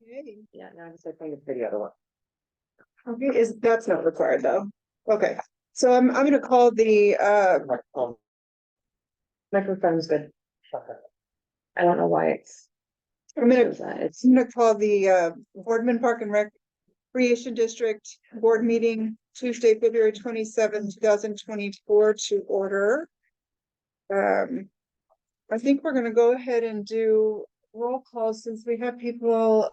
Okay. Yeah, no, I just think it's the other one. Okay, that's not required though. Okay, so I'm gonna call the Microphone's good. I don't know why it's. I'm gonna shows that. It's I'm gonna call the Boardman Park and Recreation District Board Meeting Tuesday, February 27th, 2024 to order. I think we're gonna go ahead and do roll call since we have people.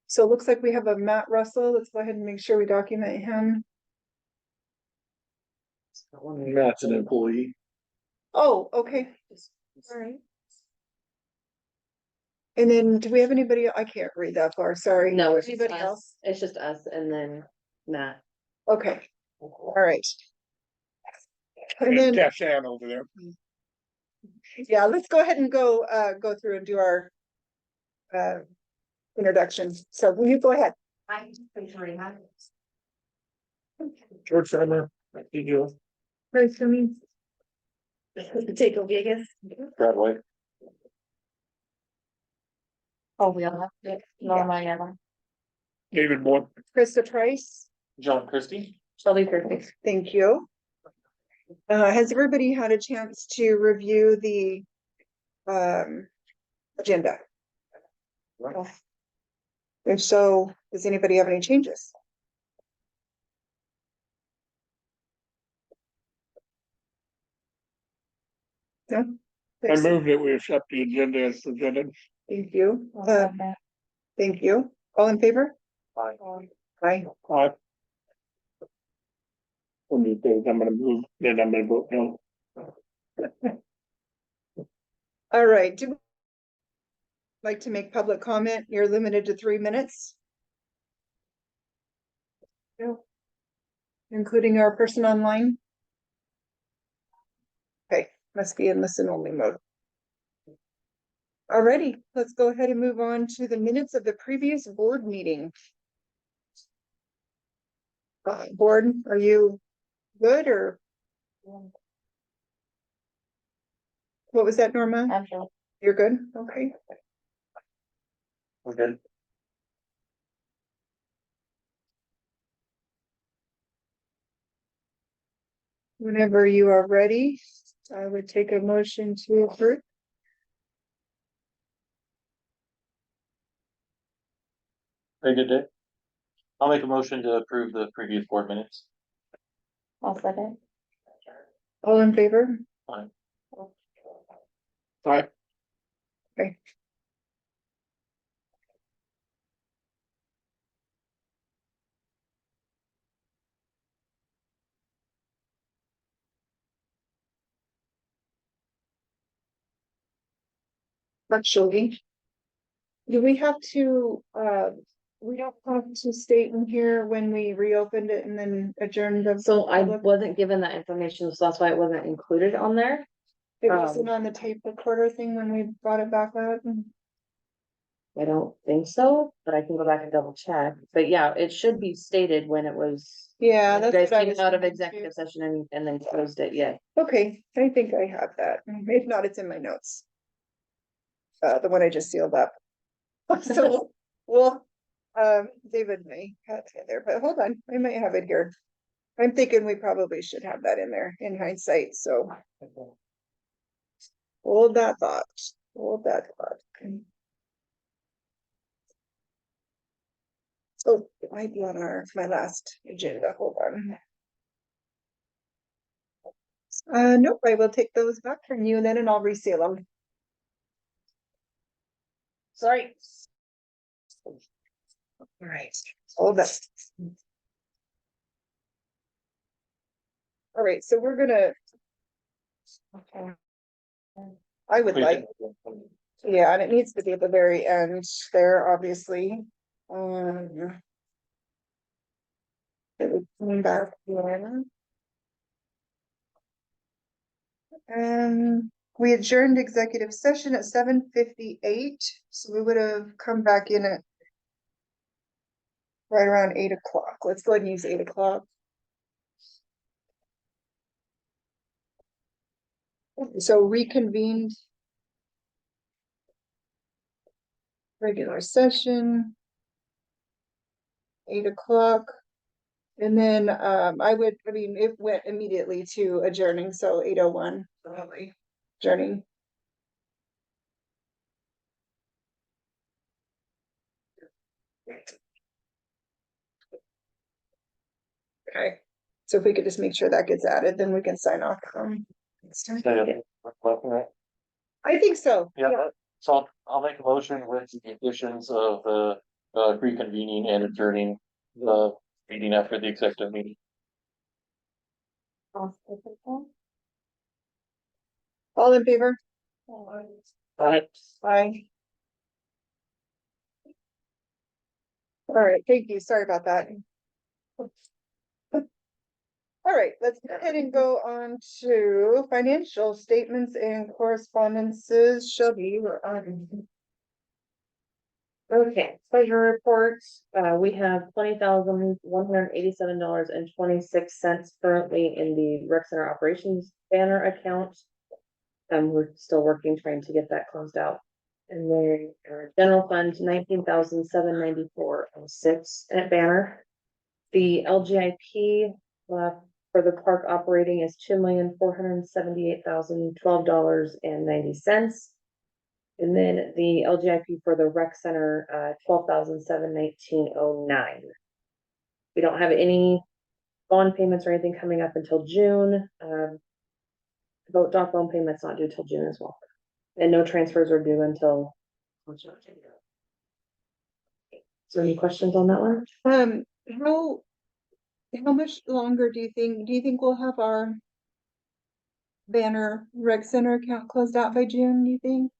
So it looks like we have a Matt Russell. Let's go ahead and make sure we document him. Matt's an employee. Oh, okay. All right. And then do we have anybody? I can't read that far, sorry. no, it's just Anybody us. else? It's just us and then Matt. Okay, all right. And then, Cash Ann over there. yeah, let's go ahead and go through and do our introduction. So will you go ahead? George Summer. You. Nice to meet Take a Vegas. Bradway. Oh, we all have to. No, my other. David Moore. Krista Price. John Christie. Shelby perfect. Thank you. Has everybody had a chance to review the agenda? If so, does anybody have any changes? No? I moved that we accept the agenda as presented. Thank you. Thank you. All in favor? Aye. Aye. Aye. When you think I'm gonna move, then I'm gonna vote no. All right. Do you like to make public comment? You're limited to 3 minutes. No. Including our person online. Okay, must be in listen only mode. Alrighty, let's go ahead and move on to the minutes of the previous board meeting. Board, are you good or? What was that, Norma? I'm sure. You're good? Okay. We're good. Whenever you are ready, I would take a motion to approve. Very good day. I'll make a motion to approve the previous board minutes. I'll second. All in favor? Aye. Okay. Actually, do we have to, we don't have to state in here when we reopened it and then adjourned the. So I wasn't given that information, so that's why it wasn't included on there. It wasn't on the tape recorder thing when we brought it back up. I don't think so, but I can go back and double check. But yeah, it should be stated when it was. Yeah, You that's guys what I came was out of thinking executive too. session and then closed it, yeah. Okay, I think I have that. If not, it's in my notes. The one I just sealed up. So, well, David may have it there, but hold on, I might have it here. I'm thinking we probably should have that in there in hindsight, so. Hold that thought, hold that thought. Oh, it might be on my last agenda, hold on. Nope, I will take those back from you then and I'll reseal them. Sorry. All right, hold that. All right, so we're gonna. Okay. I would like, yeah, and it needs to be at the very end there, obviously. It would come back here. We adjourned executive session at 7:58, so we would have come back in at right around 8 o'clock. Let's go ahead and use 8 o'clock. So reconvened. regular session. 8 o'clock. And then, I mean, it went immediately to adjourning, so 8:01, probably adjourning. Okay, so if we could just make sure that gets added, then we can sign off. Next time. I think so. Yeah, so I'll make a motion with the additions of the reconvening and adjourning the meeting after the executive meeting. All in favor? Alright, Aye. All right, thank you. Sorry about that. All right, let's go ahead and go on to financial statements and correspondences. Shelby, we're on. Okay, treasurer reports, we have $20,187.26 currently in the rec center operations banner account. We're still working, trying to get that closed out. And then our general fund, 19,794.06 at banner. The LGIP, for the park operating is $2,478,012.90. And then the LGIP for the rec center, 12,719.09. We don't have any bond payments or anything coming up until June. Vote doc loan payments not due till June as well. And no transfers are due until. So any questions on that one? How much longer do you think we'll have our banner rec center account closed out by June, you think?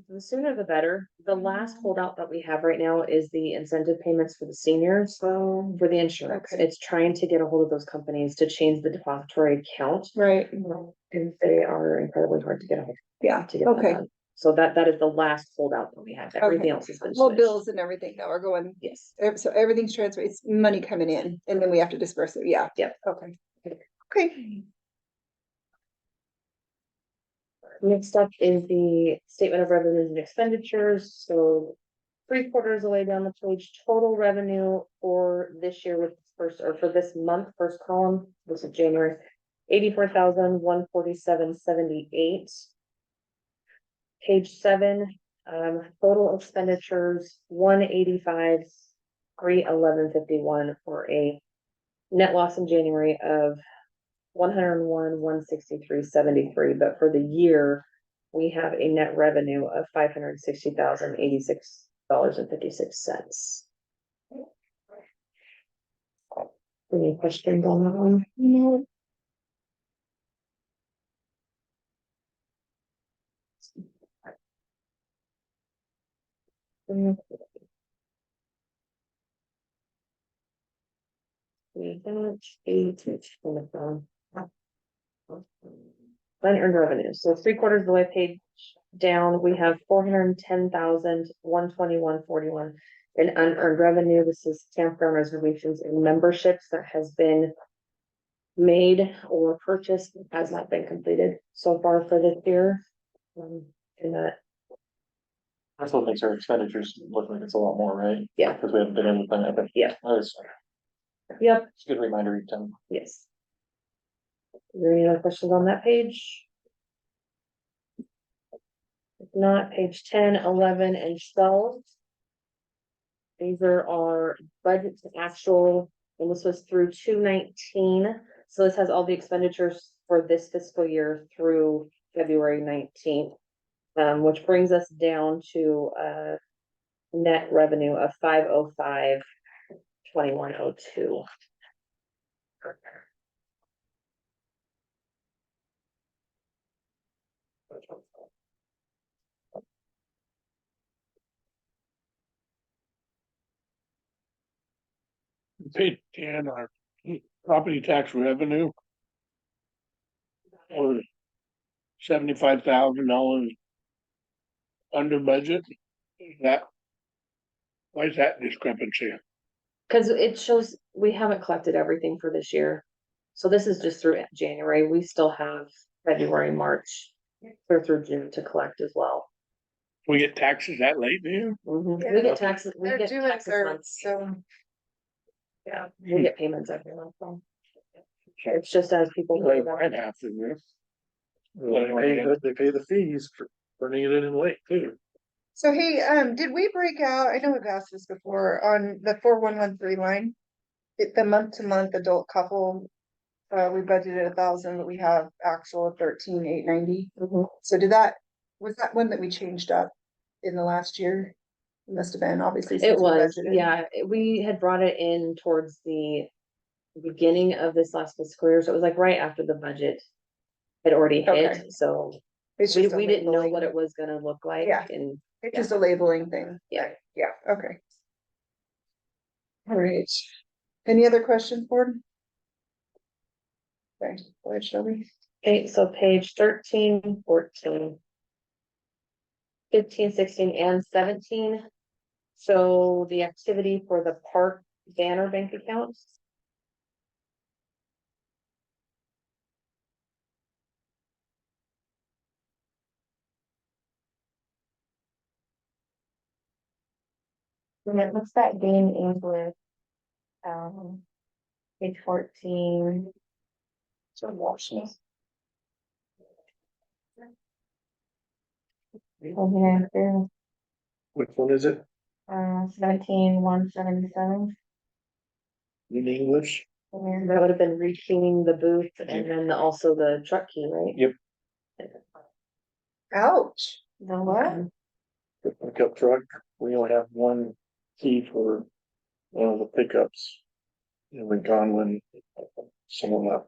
The sooner the better. The last holdout that we have right now is the incentive payments for the seniors, for the insurance. Okay. It's trying to get a hold of those companies to change the depository account. Right, And they are incredibly hard to get a hold yeah, to get that okay. done. So that is the last holdout that we have. Everything else has been Well, switched. bills and everything now are going, Yes. so everything's transferred, it's money coming in, and then we have to disperse it, yeah. Yep. Okay. Okay. Next up is the statement of revenues and expenditures. So 3/4 of the way down the page, total revenue for this year with first, or for this month, first column, this is January, 84,147.78. Page 7, total expenditures, 185,311.51 for a net loss in January of 101,163.73, but for the year, we have a net revenue of $560,086.56. Any questions on that one? No. Unearned revenue, so 3/4 of the way page down, we have 410,121.41 in unearned revenue. This is campground reservations and memberships that has been made or purchased, has not been completed so far for this year. And that, that's what makes our expenditures look like it's a lot more, right? Yeah. Because we haven't been able to plan it, but Yeah. It's yep, a good reminder each time. yes. Is there any other questions on that page? If not, page 10, 11, and 12. These are our budget to actual, and this was through 2/19. So this has all the expenditures for this fiscal year through February 19th. Which brings us down to net revenue of 505,2102. Page 10, our property tax revenue. Or $75,000 under budget. Is that? Why is that discrepancy? Because it shows we haven't collected everything for this year. So this is just through January. We still have February, March, or through June to collect as well. We get taxes that late, do you? We get taxes, we They're get due taxes third, months, so. yeah, we get payments every month, so. It's just as people. pay Like them. mine have to, yeah. They pay the fees for turning it in late too. So hey, did we break out, I know we've asked this before, on the 4113 line? The month to month adult couple, we budgeted 1,000, but we have actual 13,890. Mhm. So was that one that we changed up in the last year? It must have been, obviously. It since we was, budgeted. yeah, we had brought it in towards the beginning of this last fiscal year, so it was like right after the budget had already Okay. hit, so It's we, just a we didn't know what labeling. it was gonna look like, Yeah. and It's just a labeling thing. Yeah. Yeah, okay. All right. Any other questions, Board? Okay, go ahead, Shelby. okay, so page 13, 14, 15, 16, and 17. So the activity for the park banner bank accounts. And it looks that gain English, page 14. So Washington. Okay, there, Which one is it? 17,177. In English? And that would have been rekeying the booth and then also the truck key, right? Yep. Ouch. The what? The pickup truck, we only have one key for one of the pickups. And we're gone when someone left.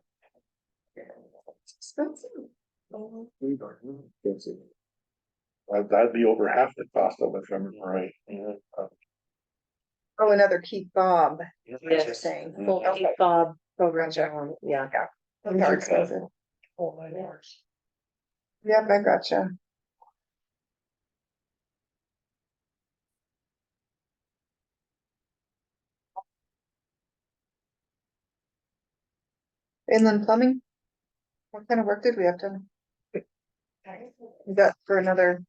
It's expensive. That'd be over half the cost of it, if I remember right. Yeah. Oh, another key fob, Yes. you're saying. Full Okay. key fob program, Gotcha. yeah. Yeah. Usually Okay. expensive. Yep, I gotcha. Inland plumbing? What kind of work did we have done? Is that for another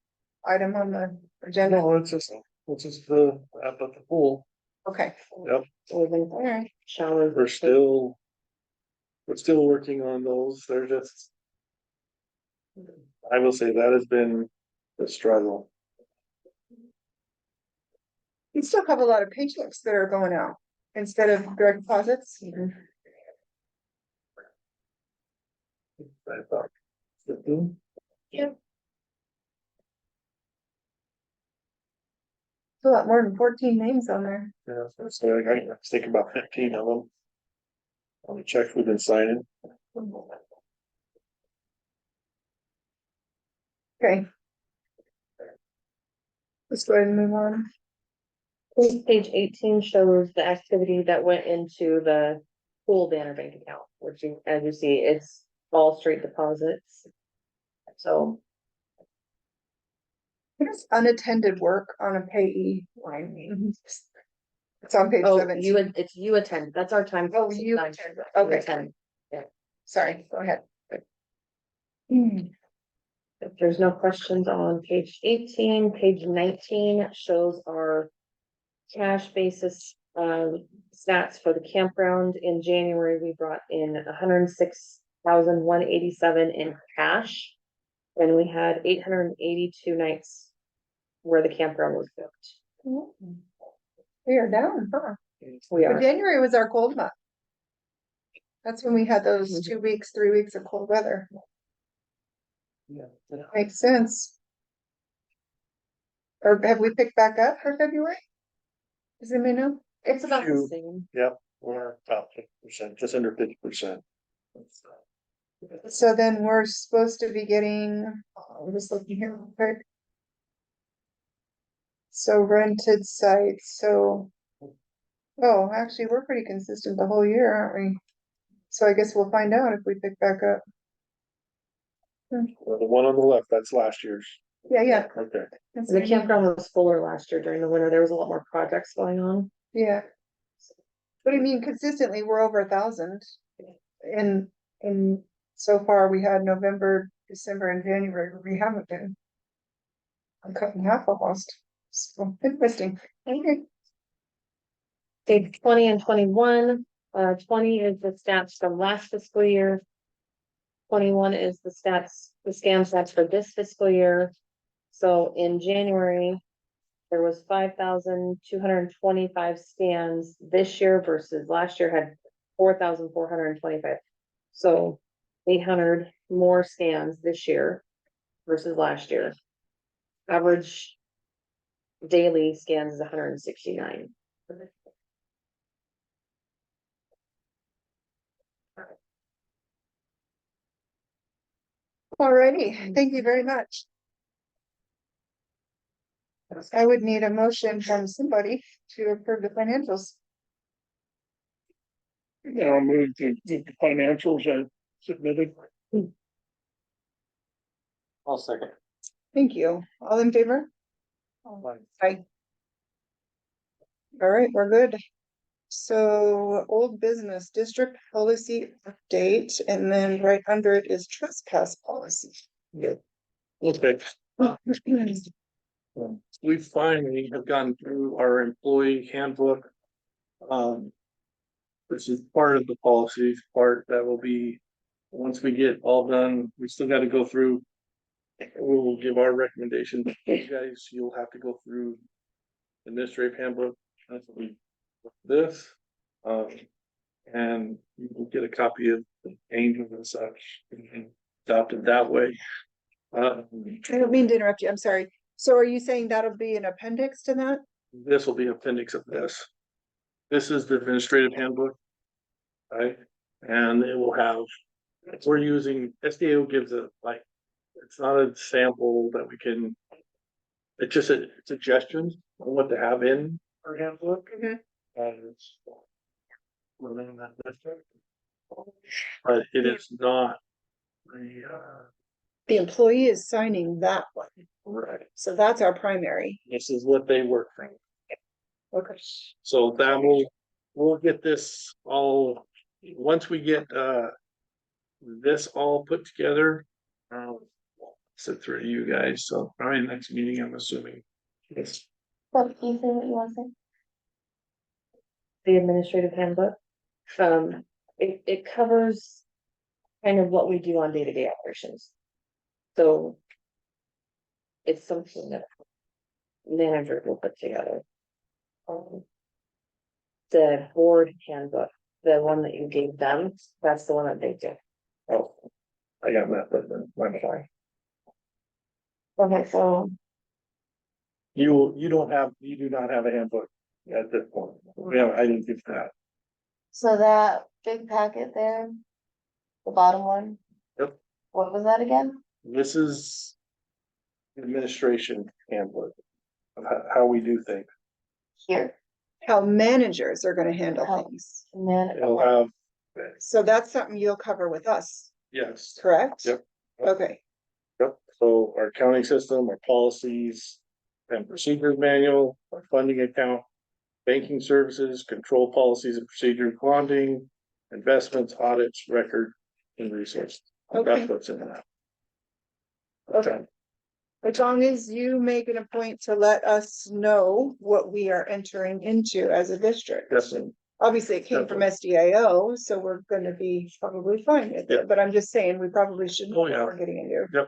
item on the agenda? No, it's just the, at the pool. Okay, Yep, all right. Showers. we're still working on those. They're just. I will say that has been a struggle. You still have a lot of paychecks that are going out instead of direct deposits. I thought. Mhm. It's a lot more than 14 names on there. Yeah, so I think about 15 of them. On the checks we've been signing. Okay. Let's go ahead and move on. Page 18 shows the activity that went into the pool banner bank account, which you, as you see, it's all straight deposits. So, What does unattended work on a payee line mean? It's on page oh, 17. it's you attend, that's our time. Oh, you attend. You Okay. attend. Sorry, go ahead. Hmm. If there's no questions on page 18, page 19 shows our cash basis stats for the campground. In January, we brought in 106,187 in cash. And we had 882 nights where the campground was booked. We are down, huh? We But are. January was our cold month. That's when we had those 2 weeks, 3 weeks of cold weather. Yeah. Makes sense. Or have we picked back up for February? Does anybody know? It's about the Few. same. Yep, we're about 50%, just under 50%. So then we're supposed to be getting, I'm just looking here real quick. So rented sites, so. Oh, actually, we're pretty consistent the whole year, aren't we? So I guess we'll find out if we pick back up. Well, the one on the left, that's last year's. Yeah, yeah. Okay. That's The what I mean. campground was fuller last year during the winter. There was a lot more projects going on. Yeah. But I mean, consistently, we're over 1,000. And so far, we had November, December, and January, where we haven't been. I'm cutting half almost. So interesting. Okay. Page 20 and 21, 20 is the stats from last fiscal year. 21 is the stats, the scan stats for this fiscal year. So in January, there was 5,225 scans this year versus last year had 4,425. So 800 more scans this year versus last year. Average daily scans is 169. Alrighty, thank you very much. I would need a motion from somebody to approve the financials. I'll move to the financials as submitted. I'll second. Thank you. All in favor? Aye. All right, we're good. So old business district policy update, and then right under it is trespass policy. Okay. We finally have gone through our employee handbook. This is part of the policy part that will be, once we get all done, we still got to go through. We will give our recommendation. You guys, you'll have to go through administrative handbook. That's what we, this, and you will get a copy of the changes and such, and adopt it that way. I don't mean to interrupt you, I'm sorry. So are you saying that'll be an appendix to that? This will be appendix of this. This is the administrative handbook. Right, and it will have, we're using, SDO gives it like, it's not a sample that we can. It's just a suggestions on what to have in our handbook. Mhm. And it's within that district. But it is not The employee is signing that one, right. so that's our primary. This is what they work from. Okay. So that we'll get this all, once we get this all put together. Sit through to you guys, so probably next meeting, I'm assuming. Yes. What do you say what you want to say? The administrative handbook. It covers kind of what we do on day-to-day operations. So it's something that manager will put together. The board handbook, the one that you gave them, that's the one that they did. Oh, I got that, but then, I'm sorry. Okay, so You do not have a handbook at this point. I didn't give that. So that big packet there, the bottom one. Yep. What was that again? This is administration handbook of how we do things. Here, How managers are gonna handle How- things. man. It'll have, So that's something you'll cover with us, yes, correct? Yep. Okay, yep, so our accounting system, our policies. And procedures manual, our funding account. Banking services, control policies and procedures, bonding, investments, audits, record, and resources. Okay. That's what's in that. okay. As long as you make it a point to let us know what we are entering into as a district. Yes, and Obviously, it came from SDIO, so we're gonna be probably fine with Yeah. it, but I'm just saying, we probably should know Oh, what yeah. we're getting into.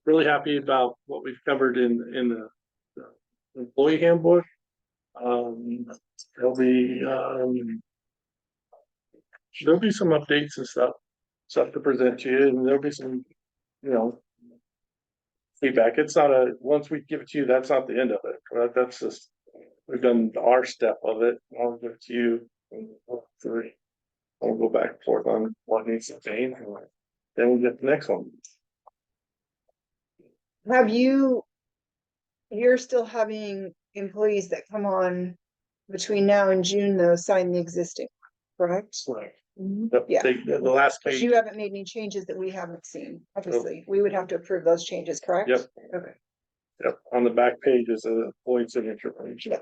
really happy about what we've covered in the employee handbook. There'll be some updates and stuff to present to you, and there'll be some, feedback. It's not once we give it to you, that's not the end of it, right? That's just, we've done our step of it. I'll give it to you. Three. I'll go back and forth on what needs to change, and then we'll get the next one. Have you're still having employees that come on between now and June, though, sign the existing, correct? Right. Mhm. Yeah. The last But page. you haven't made any changes that we haven't seen, obviously. We would have to approve those changes, correct? Yep. Okay, Yep, on the back page is a point signature page. Yeah.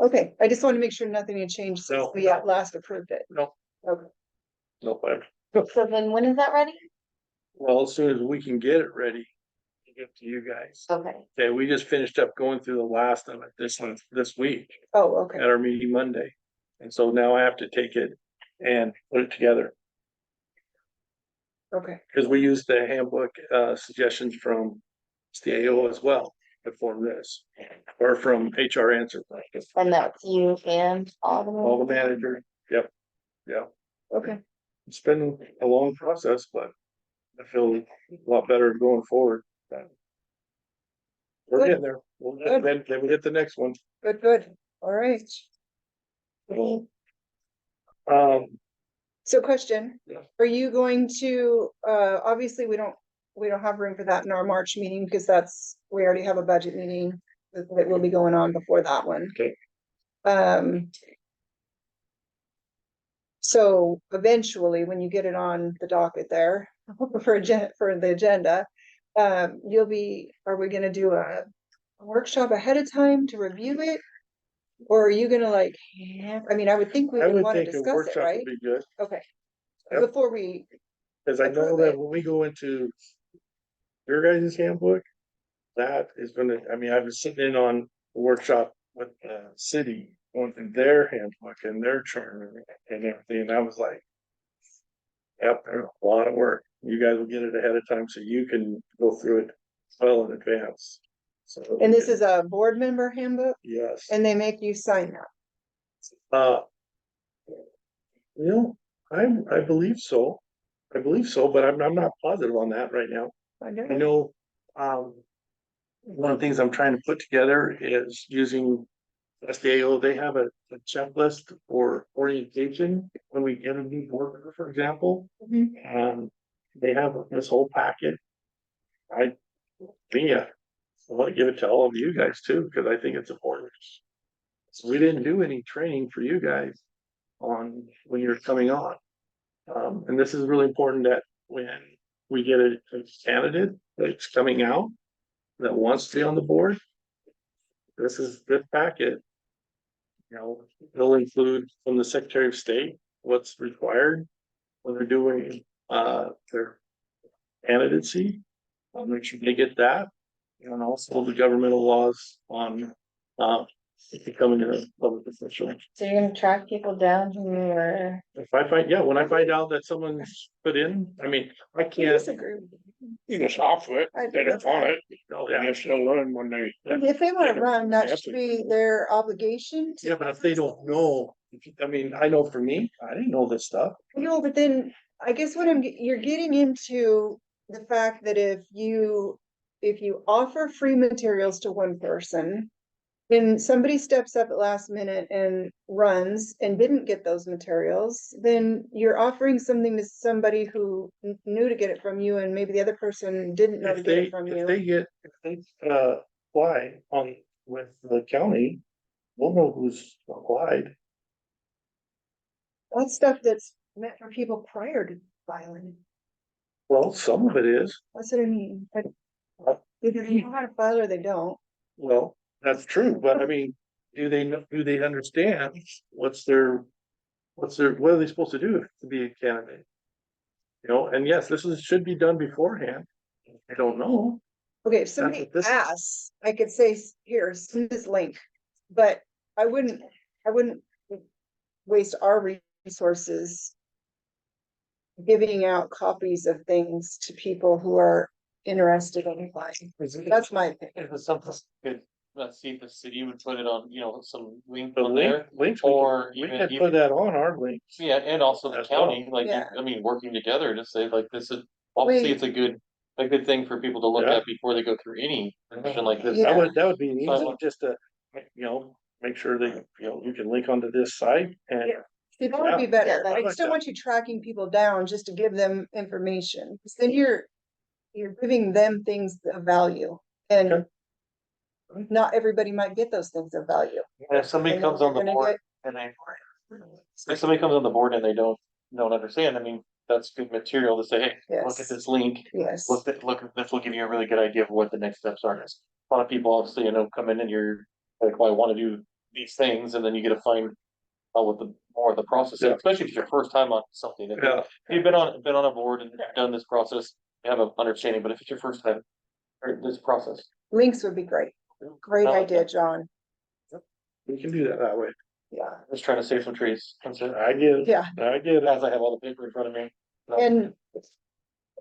okay, I just want to make sure nothing had changed since No. we at last approved it. No. Okay. No, So then when is that ready? well, as soon as we can get it ready, you give to you guys. Okay, Okay, we just finished up going through the last of it this week Oh, okay, at our meeting Monday. And so now I have to take it and put it together, okay, because we used the handbook, suggestions from STAO as well to form this, or from HR answer practice. and that's you and All the manager, yep, yeah. okay. It's been a long process, but I feel a lot better going forward. We're Good. getting there. Good. Then we hit the next one. Good, good. All right. Um, So question, Yeah. are you going to, obviously, we don't have room for that in our March meeting because we already have a budget meeting that will be going on before that one. Okay. Um. So eventually, when you get it on the docket there for the agenda, are we gonna do a workshop ahead of time to review it? Or are you gonna like, I mean, I would think we I would would wanna think a discuss it, workshop right? would be good, Okay. Yep. Before we, because I know Approve that it. when we go into your guys' handbook, that is gonna, I mean, I was sitting in on a workshop with the city, going through their handbook and their charter and everything, and I was like, yep, there's a lot of work. You guys will get it ahead of time so you can go through it well in advance. So. and this is a board member handbook, Yes. and they make you sign that. You know, I believe so. I believe so, but I'm not positive on that right now. I don't I know. know, one of the things I'm trying to put together is using SDAO. They have a checklist for orientation when we get a new board member, for example. Mhm. And they have this whole packet. I want to give it to all of you guys too, because I think it's important. So we didn't do any training for you guys on when you're coming on. And this is really important that when we get a candidate that's coming out that wants to be on the board, this packet. You know, they'll include from the Secretary of State what's required when they're doing their candidacy. I'll make sure they get that, and also the governmental laws on becoming a public official. so you're gonna track people down who are, If I find, when I find out that someone's put in, I mean, I I can't. disagree with you. You just offer it, I- they don't want it, Oh, and yeah, they still learn when they. If they wanna run, that Have should to. be their obligation. yeah, but if they don't know, I mean, I know for me, I didn't know this stuff. No, but then I guess you're getting into the fact that if you offer free materials to one person. And somebody steps up at last minute and runs and didn't get those materials, then you're offering something to somebody who knew to get it from you and maybe the other person didn't know to If get they, it from if you. they apply on with the county, we'll know who's applied. That's stuff that's meant for people prior to filing. Well, some of it is, That's what I mean. But either they know how to file or they don't. well, that's true, but I mean, do they understand what are they supposed to do to be a candidate? You know, and yes, should be done beforehand. I don't know. Okay, if somebody what this- asks, I could say, here, send this link, but I wouldn't waste our resources giving out copies of things to people who are interested in applying. That's my opinion. If it's something good, let's see if the city would put it on, some link The on there. links, Or we even- can put that on our links. Yeah, and also the As well. county, like, Yeah. working together to say like this is, obviously Wait. it's a good thing for people to look Yeah. at before they go through any position like this. Yeah. That would be So I easy, want- just to, make sure that, you can link onto this site and. Yeah. See, that would be Yeah, better. that- I I just don't like want you tracking people down just to give them information, because then you're giving them things of value. And Okay. not everybody might get those things of value. And if somebody And then comes on the you're gonna board get- and if somebody comes on the board and they don't understand, I mean, that's good material to say, hey, look Yes. at this link. Yes, Look at this will give you a really good idea of what the next steps are. A lot of people obviously, come in and you're like, well, I want to do these things, and then you get to find out what the more of the process, is, Yeah. especially if it's your first time on something. If Yeah. you've been on a board and done this process, you have an understanding, but if it's your first time, or this process. Links would be great. Great I like idea, that. John. We can do that way. Yeah, Just trying to save some trees. That's it. I get it. yeah. I get it. As I have all the paper in front of me.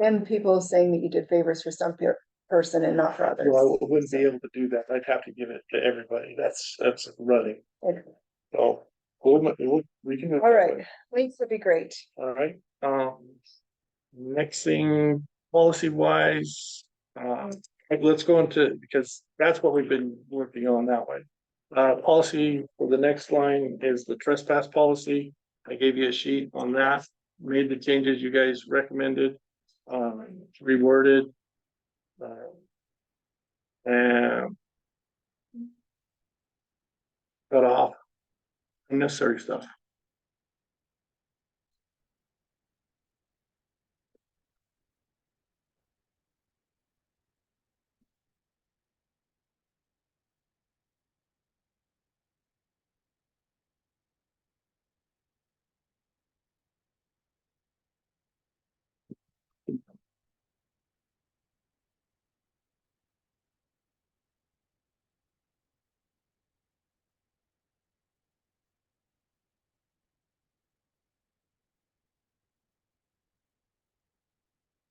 And people saying that you did favors for some person and not for others. Well, I wouldn't be able to do that. I'd have to give it to everybody. That's running. Okay. So, we can. do it All that right, way. links would be great. All right, next thing, policy wise, let's go into, because that's what we've been working on that way. Policy for the next line is the trespass policy. I gave you a sheet on that, made the changes you guys recommended, reworded. And cut off unnecessary stuff.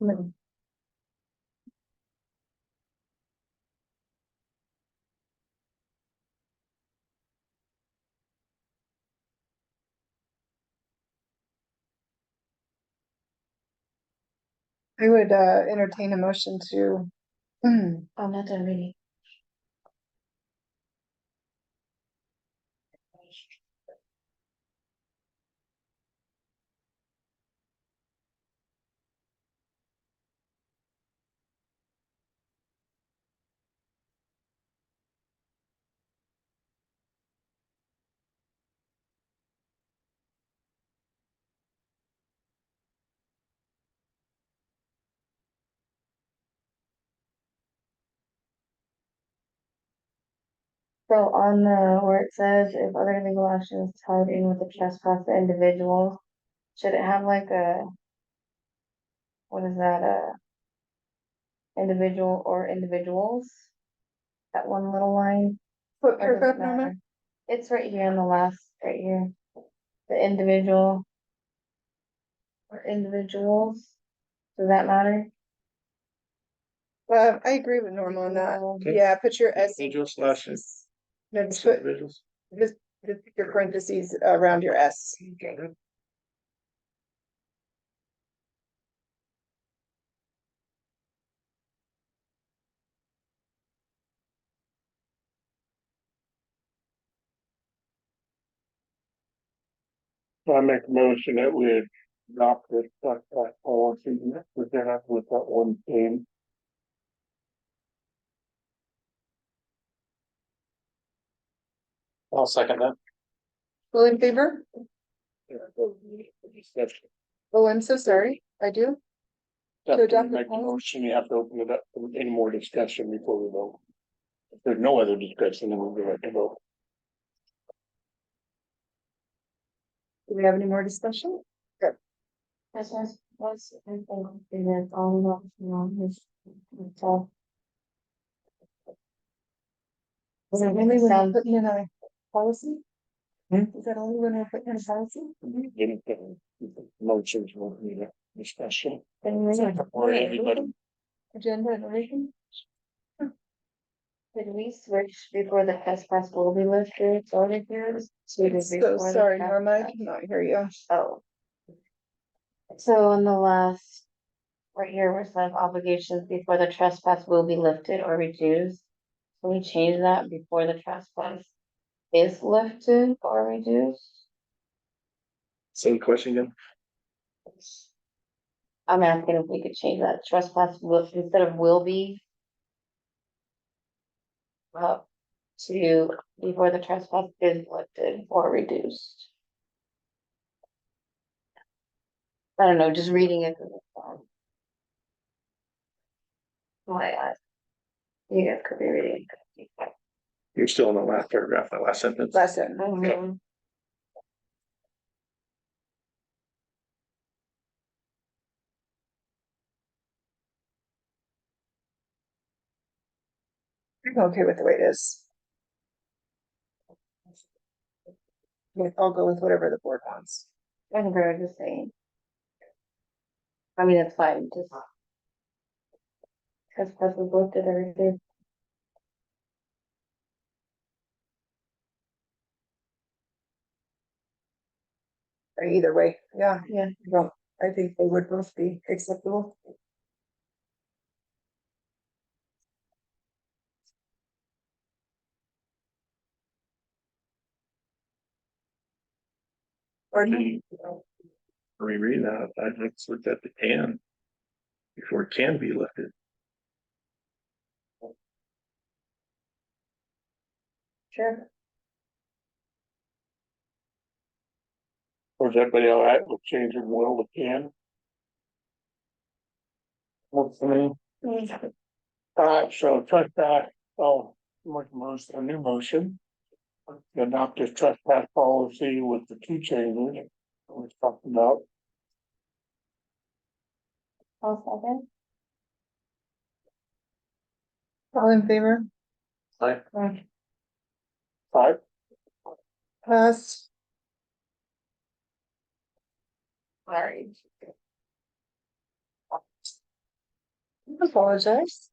I would entertain a motion to. I'm not done reading. So on the, where it says if other legal action is tied in with the trespass of individuals, should it have like a, what is that, individual or individuals? That one little line? What Or does it paragraph, Norma? matter? It's right here in the last, right here. The individual. Or individuals, does that matter? I agree with Norma on that. Okay. Yeah, put your S. Individual slash No, just put, individuals. just put your parentheses around your S. I make a motion that we adopt this policy, we're gonna with that one thing. I'll second that. All in favor? Oh, I'm so sorry. I do. After adopt you the make the policy? motion, you have to open it up for any more discussion before we vote. If there's no other discussion, then we'll go ahead and vote. Do we have any more discussion? That's what's, I think, it's all about, you know, his, it's all. Is that only when we're Sounds- putting in a policy? Hmm? Is that only when we're putting in a policy? Anything, motions won't need a discussion. Or everybody. Agenda and everything? Did we switch before the trespass will be lifted, ordered here? So sorry, Norma, I did not hear you. Oh. So on the last, right here, where it says obligations before the trespass will be lifted or reduced. Can we change that before the trespass is lifted or reduced? Same question again. I'm asking if we could change that trespass will, instead of will be. To before the trespass is lifted or reduced. I don't know, just reading it. Why, you guys could be reading. You're still in the last paragraph, that last sentence. Last sentence. Mhm. I'm okay with the way it is. I'll go with whatever the board wants. I think we were just saying. I mean, it's fine, just. Trespass was lifted everything. Or either way, yeah, Yeah. no, I think they would both be acceptable. Pardon? Reread that, I'd like to look at the can. Before it can be lifted. Sure. Was everybody all right with changing will to can? Works for me. Alright, so trespass, make a new motion. To adopt this trespass policy with the two changes we talked about. I'll second. All in favor? Aye. Five, Passed. Alright. Apologize.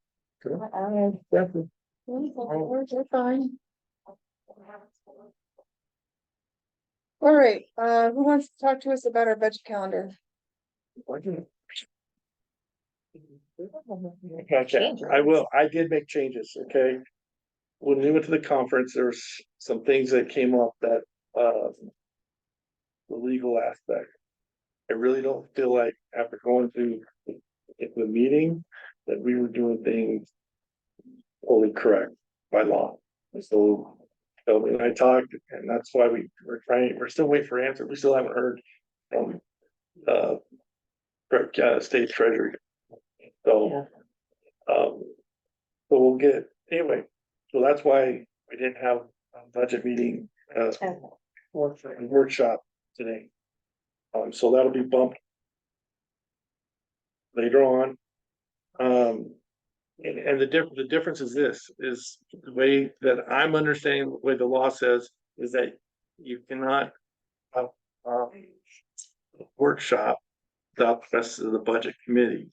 definitely. You're fine. All right, who wants to talk to us about our budget calendar? Okay, I will, I did make changes, okay? When we went to the conference, there's some things that came up that, the legal aspect. I really don't feel like after going through the meeting, that we were doing things fully correct by law. So, Toby and I talked, and that's why we're still waiting for answer, we still haven't heard from, state treasury. So, so we'll get, anyway, so that's why we didn't have a budget meeting, workshop today. So that'll be bumped later on. And the difference is this, is the way that I'm understanding, the way the law says, is that you cannot have, a workshop without the rest of the budget committee.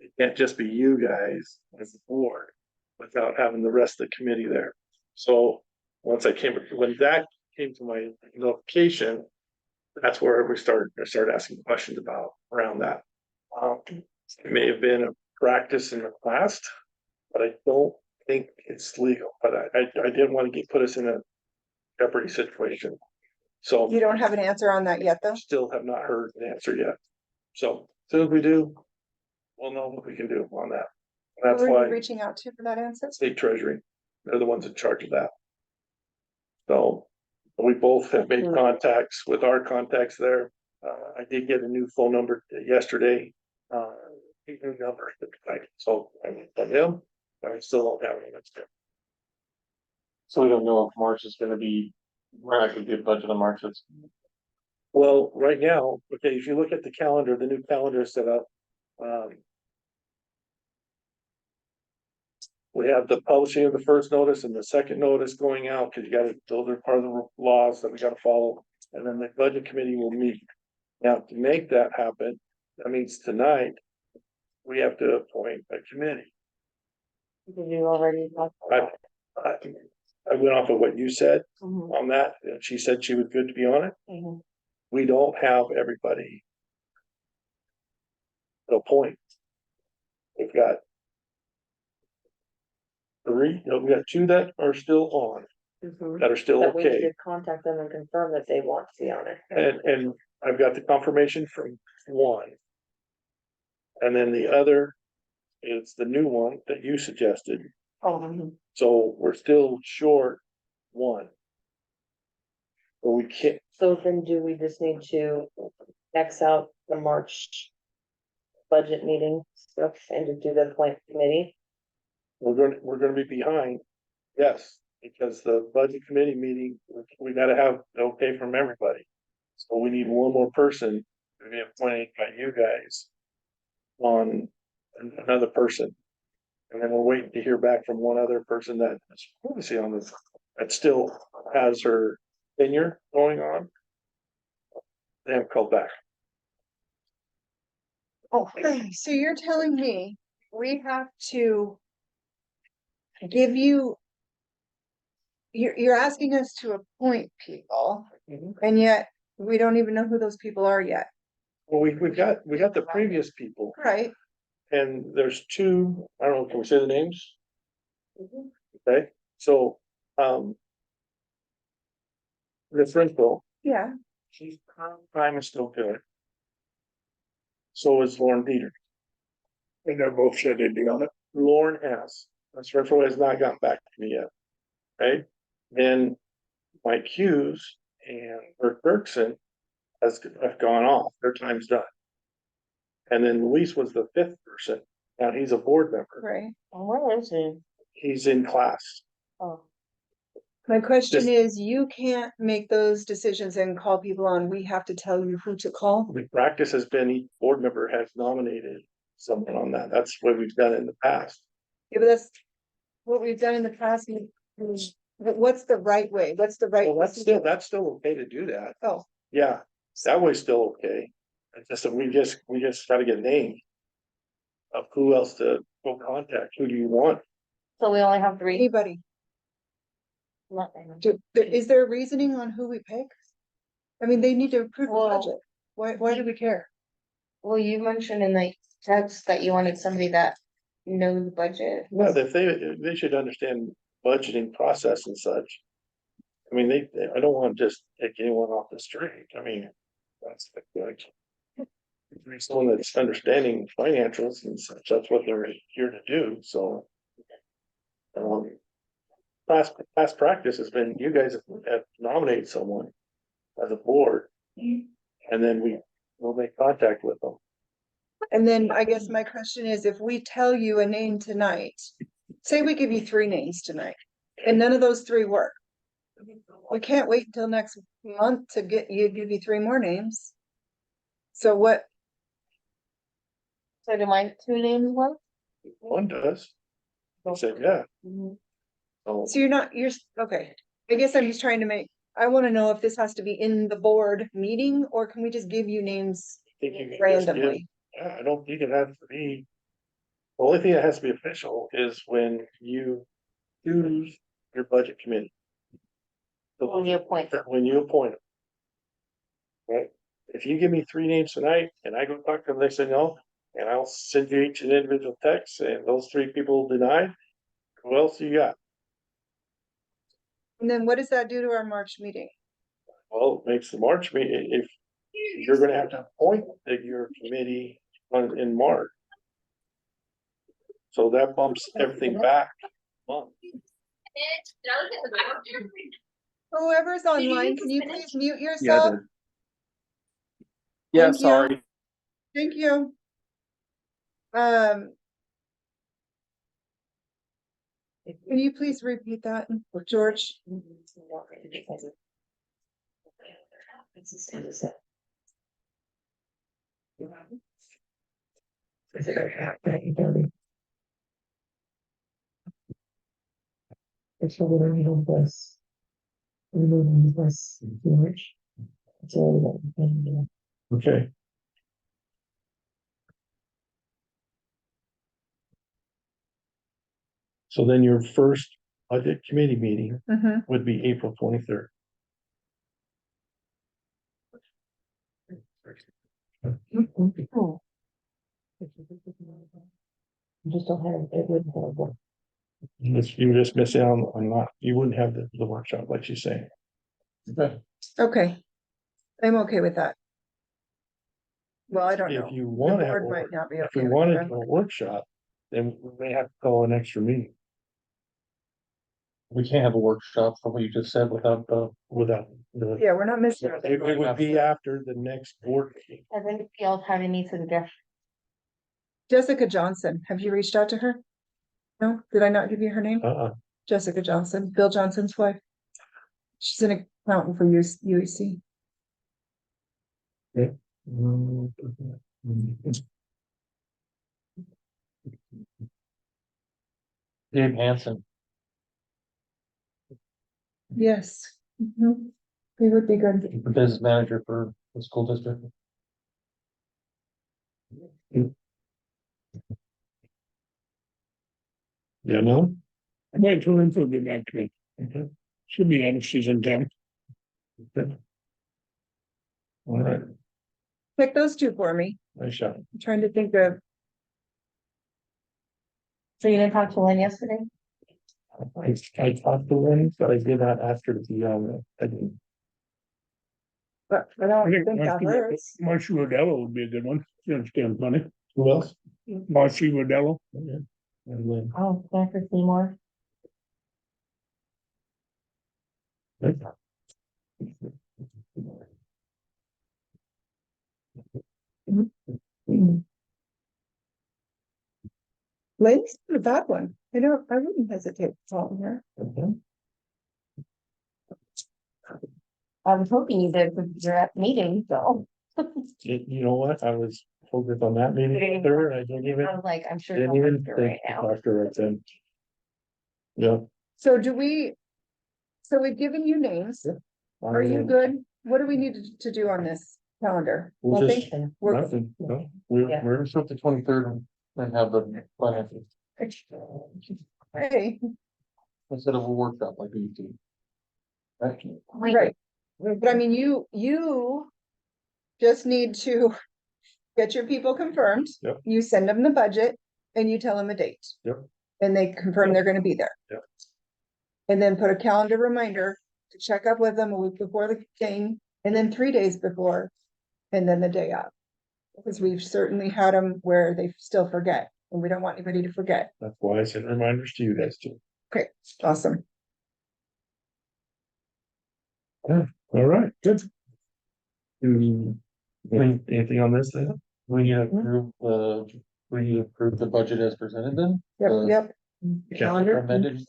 It can't just be you guys as the board without having the rest of the committee there. So when that came to my notification, that's where I started asking questions about around that. It may have been a practice in the past, but I don't think it's legal. But I didn't want to put us in a jeopardy situation. So You don't have an answer on that yet, though? still have not heard an answer yet. So as soon as we do, we'll know what we can do on that. And that's Who are why you reaching out to for that answer? state treasury, they're the ones in charge of that. So we both have made contacts with our contacts there. I did get a new phone number yesterday. New number, so I from him, I still don't have any next year. So we don't know if March is gonna be, we're not gonna get budget on March, it's. Well, right now, okay, if you look at the calendar, the new calendar is set up. We have the publishing of the first notice and the second notice going out, because you gotta, those are part of the laws that we gotta follow. And then the budget committee will meet. Now, to make that happen, that means tonight, we have to appoint a committee. Did you already talk? I went off of what you said Mhm, on that, and she said she was good to be on it. mhm. We don't have everybody to appoint. We've got three, no, we got two that are still on, that are still That we okay. should contact them and confirm that they want to be on it. And I've got the confirmation from one. And then the other is the new one that you suggested, Oh, mhm. so we're still short one. But we can't, So then do we just need to X out the March budget meeting stuff and to do the appoint committee? we're gonna be behind, yes, because the budget committee meeting, we gotta have okay from everybody. So we need one more person to be appointed by you guys on another person. And then we're waiting to hear back from one other person that is previously on this, that still has her tenure going on. They haven't called back. Oh, so you're telling me we have to give you. You're asking us to appoint people, and yet we don't even know who those people are yet, Well, we got the previous people, right? and there's two, I don't know, can we say the names? Okay, so, Miss Renfro, Yeah, she's time is still good. So is Lauren Dieter. And they're both shed ending on it. Lauren has, Miss Renfro has not gotten back to me yet. Okay, then Mike Hughes and Bert Bergson have gone off, their time's done. And then Luis was the fifth person, now he's a board member, right. Where is he? he's in class. Oh, My question Just- is, you can't make those decisions and call people on, we have to tell you who to call? The practice has been each board member has nominated someone on that, that's what we've done in the past. Yeah, but that's what we've done in the past. But what's the right way? What's the right? Well, that's still okay to do that, Oh, yeah, that way's still okay. It's just that we just gotta get names of who else to go contact, who do you want? so we only have 3? anybody. Is there a reasoning on who we pick? I mean, they need to approve the Well- budget. Why do we care? Well, you mentioned in the text that you wanted somebody that knows budget. Well, if they should understand budgeting process and such. I mean, I don't want to just take anyone off the street, I mean, that's like. Someone that's understanding financials and such, that's what they're here to do, so. Past practice has been, you guys have nominated someone as a board. And then we'll make contact with them. And then I guess my question is, if we tell you a name tonight, say we give you 3 names tonight, and none of those 3 work. We can't wait until next month to give you 3 more names. So what, So do my 2 names work? One does. I said, yeah, so so okay, I guess I'm just trying to I wanna know if this has to be in the board meeting, or can we just give you names I think you can just give- randomly? Yeah, I don't think it has to be. The only thing that has to be official is when you choose your budget committee. So When you appoint them. when you appoint them. Right, if you give me 3 names tonight and I go talk to them, they say no, and I'll send you each an individual text and those 3 people denied. Who else you got? And then what does that do to our March meeting? Well, it makes the March meeting, if you're gonna have to appoint your committee in March. So that bumps everything back a month. Whoever's online, can you please mute yourself? Yeah, Thank you. sorry. Thank you. Can you please repeat that, George? Okay. So then your first budget committee meeting Mhm. would be April 23rd. Just don't have, it wouldn't have one. You're just missing out on not, you wouldn't have the workshop like she's saying. Okay, I'm okay with that. Well, I don't know. If you The want to have, board might not be if okay we with wanted that. a workshop, then we may have to call an extra meeting We can't have a workshop from what you just said without without the. Yeah, we're not missing. It would be after the next board meeting. Has anybody else have any suggestions? Jessica Johnson, have you reached out to her? No, did I not give you her name? Jessica Johnson, Bill Johnson's wife. She's an accountant for UEC. Dave Hanson. Yes. Mhm. It would be good. The business manager for the school district. Yeah, no? I might fill in for the next week. Should be end of season 10. All right, Pick those two for me. nice shot. I'm trying to think of, So you didn't talk to Lynn yesterday? I talked to Lynn, but I did not ask her to be on it. but I I don't think think that hurts. Marcy Rodello would be a good one. She understands money. Who else? Marcy Rodello. And Lynn. Oh, Jennifer Seymour. Lynn's not a bad one. I wouldn't hesitate to call her. Okay. I was hoping you did, because you're at meeting, so. You know what? I was focused on that meeting with her, and I didn't even, I was like, I'm sure. didn't you'll even answer think right to now. talk to her right then. Yeah. So we've given you names. Yeah. Are you good? What do we need to do on this calendar? We'll Nothing? just, We're- nothing, no, Yeah. We're gonna the 23rd and have the finances Hey, instead of a workshop like we used to. Right? right. But I mean, you just need to get your people confirmed. Yep. You send them the budget and you tell them a date. Yep. And they confirm they're gonna be there. Yep. And then put a calendar reminder to check up with them a week before the thing, and then 3 days before, and then the day of. Because we've certainly had them where they still forget, and we don't want anybody to forget. that's why I sent reminders to you guys too. Okay, awesome. All right, good. Anything on this then? We approve the budget as presented then? Yep, yep. Calendar? Amended,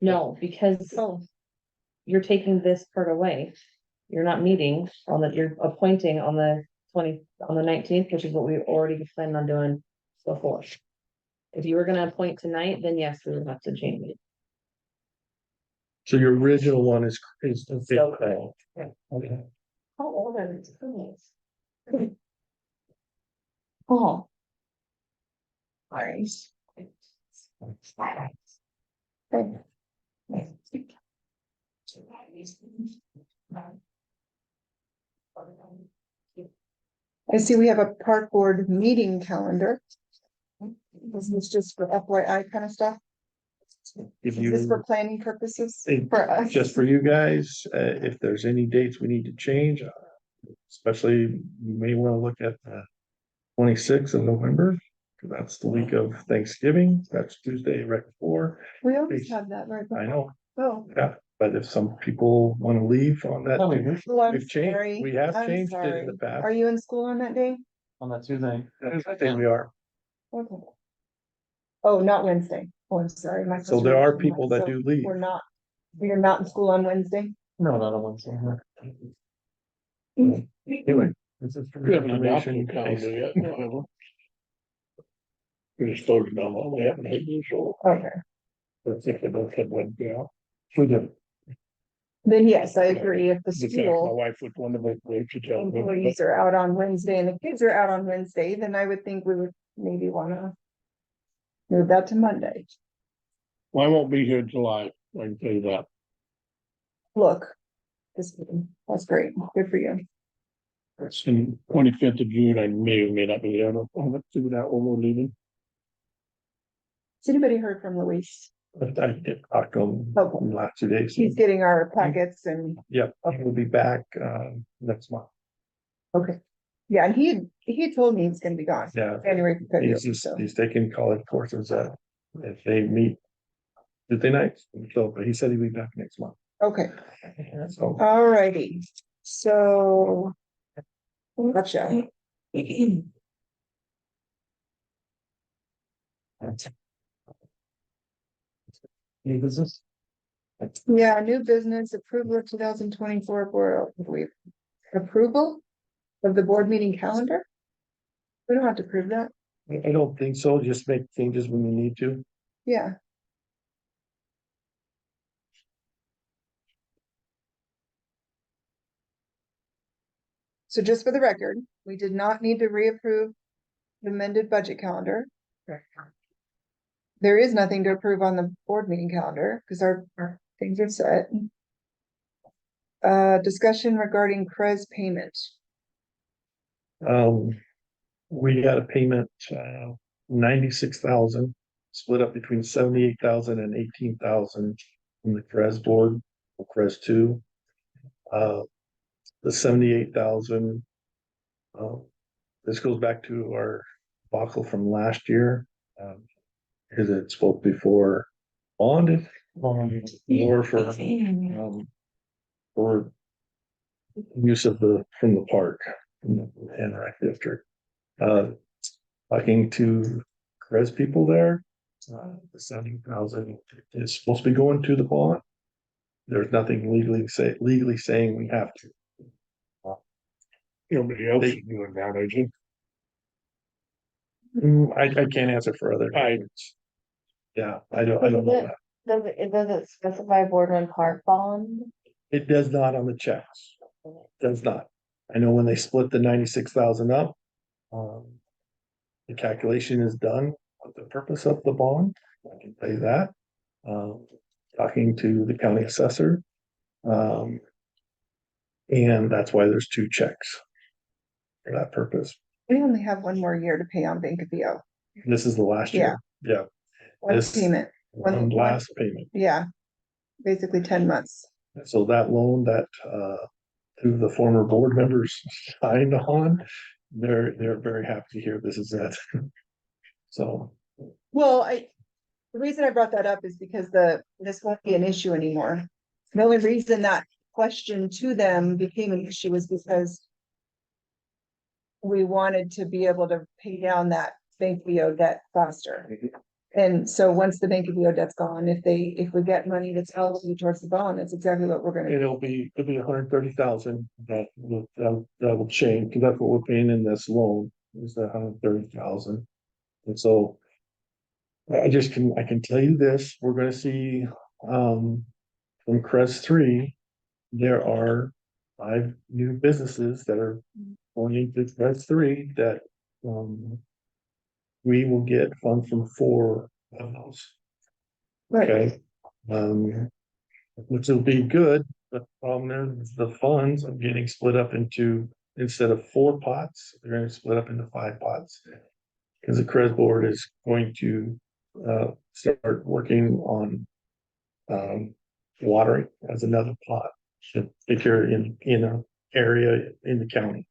No, because you're taking this part away. You're not meeting you're appointing on the 19th, which is what we already planned on doing before. If you were gonna appoint tonight, then yes, we would have to change it. So your original one is. Still correct. Okay. How old are these kids? Oh. Alright. I see we have a park board meeting calendar. This is just for FYI kind of stuff. If Is this for you, planning purposes? For us. just for you guys, if there's any dates we need to change, especially you may want to look at 26th of November. Because that's the week of Thanksgiving. That's Tuesday right before. We always have that, right? I know, Oh, yeah, but if some people want to leave on that. Tell me, who's well, I'm We've changed, sorry. we have I'm changed it sorry. in the past. Are you in school on that day? on that Tuesday? I think we are. Okay. Oh, not Wednesday. Oh, I'm sorry. My So there are sister- people that so do leave. We're not, you're not in school on Wednesday? No, not on Wednesday. Anyway, this is for We haven't adopted information. a calendar yet, however. We just voted on what we haven't had usual. Okay. But if they both had one, yeah. We did. Then yes, I agree. If the In fact, my school wife was one of the great to tell me. employees are out on Wednesday and the kids are out on Wednesday, then I would think we would maybe wanna move that to Monday. Well, I won't be here in July, I can tell you that. Look, that's great. Good for you. It's in 25th of June, I may or may not be there, I'll have to do that when we're leaving. Has anybody heard from Luis? But I did talk to him Okay. in the last 2 days. He's getting our packets and, Yep, we'll be back next month. okay. Yeah, and he had told me he's gonna be gone Yeah, January, February, so. he's taking college courses if they meet Tuesday nights. So, but he said he'll be back next month. Okay, So alrighty, so. Gotcha. any business? Yeah, new business approval of 2024 board, approval of the board meeting calendar? We don't have to prove that, I don't think so. Just make changes when you need to. yeah. So just for the record, we did not need to reapprove the amended budget calendar. There is nothing to approve on the board meeting calendar because our things are set. Discussion regarding CREZ payment. We got a payment, 96,000, split up between 78,000 and 18,000 from the CREZ board, or CREZ two. The 78,000, this goes back to our debacle from last year. Because it spoke before bonded, or for use of from the park, from the Anorak district. Talking to CREZ people there, the 70,000 is supposed to be going to the bond. There's nothing legally saying we have to. Nobody else is doing that, is it? I can't answer for other. Yeah, I don't know that. Does it specify Boardman Park bond? It does not on the checks. Does not. I know when they split the 96,000 up, the calculation is done with the purpose of the bond. I can tell you that. Talking to the county assessor. And that's why there's two checks for that purpose. We only have one more year to pay on Bank of VO. This is the last year. Yeah. One This- payment, One last payment. yeah. Basically 10 months. So that loan that two of the former board members signed on, they're very happy to hear this is it. So Well, the reason I brought that up is because this won't be an issue anymore. The only reason that question to them became an issue was because we wanted to be able to pay down that Bank VO debt faster. And so once the Bank VO debt's gone, if we get money that's allocated towards the bond, that's exactly what we're gonna do. it'll be 130,000 that will change, because that's what we're paying in this loan is the 130,000. And so I can tell you this, we're gonna see from CREZ 3, there are 5 new businesses that are going into CREZ 3 that we will get funds from 4 of those. Right, Okay. Which will be good, but the problem is the funds are getting split up into, instead of 4 pots, they're gonna split up into 5 pots. Because the CREZ board is going to start working on watering as another pot. If you're in an area in the county.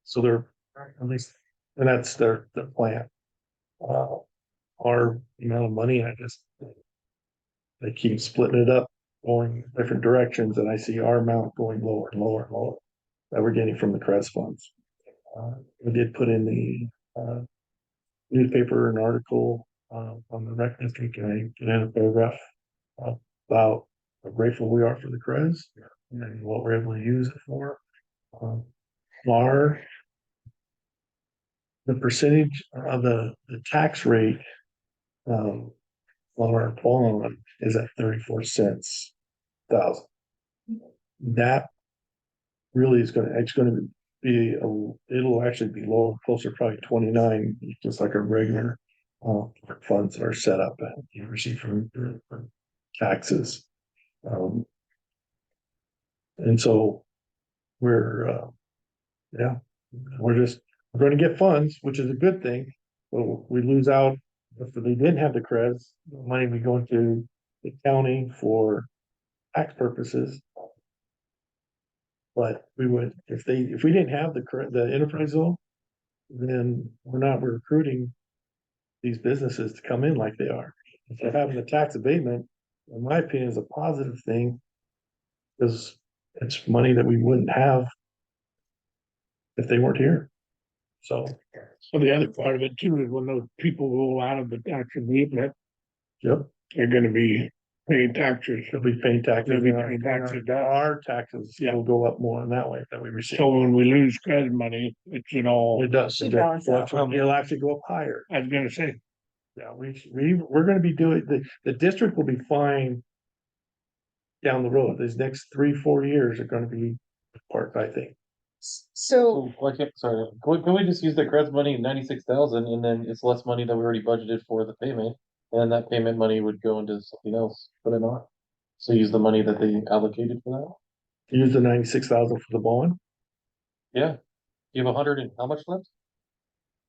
So they're at least, and that's their plan. Our amount of money, they keep splitting it up, going different directions, and I see our amount going lower and lower and lower that we're getting from the CREZ funds. We did put in the newspaper an article on the rec district, and I get in a paragraph about how grateful we are for the CREZ and what we're able to use it for. The percentage of the tax rate on our bond is at 34 cents thousand. That really is it's gonna be it'll actually be low, closer, probably 29, just like a regular funds are set up and you receive from taxes. And so we're going to get funds, which is a good thing. But we lose out if they didn't have the CREZ, the money would go into the county for tax purposes. But we would, if we didn't have the enterprise zone, then we're not recruiting these businesses to come in like they are. If they're having the tax abatement, in my opinion, is a positive thing. Because it's money that we wouldn't have if they weren't here. So The other part of it too is when those people roll out of the tax abatement, yep, they're gonna be paying taxes. they'll be paying taxes. They'll be paying taxes. Our taxes will go up more in that way that we receive. So when we lose CREZ money, it should all, It does. Should balance out. It'll actually go up higher. I was gonna say, Yeah, we're gonna be doing, the district will be fine down the road. These next 3-4 years are gonna be parts, I think. So, So why can't, sorry, can we just use the creds money, 96,000, and then it's less money than we already budgeted for the payment? And that payment money would go into something else, would it not? So use the money that they allocated for that? Use the 96,000 for the bond. Yeah. You have 100 and how much left?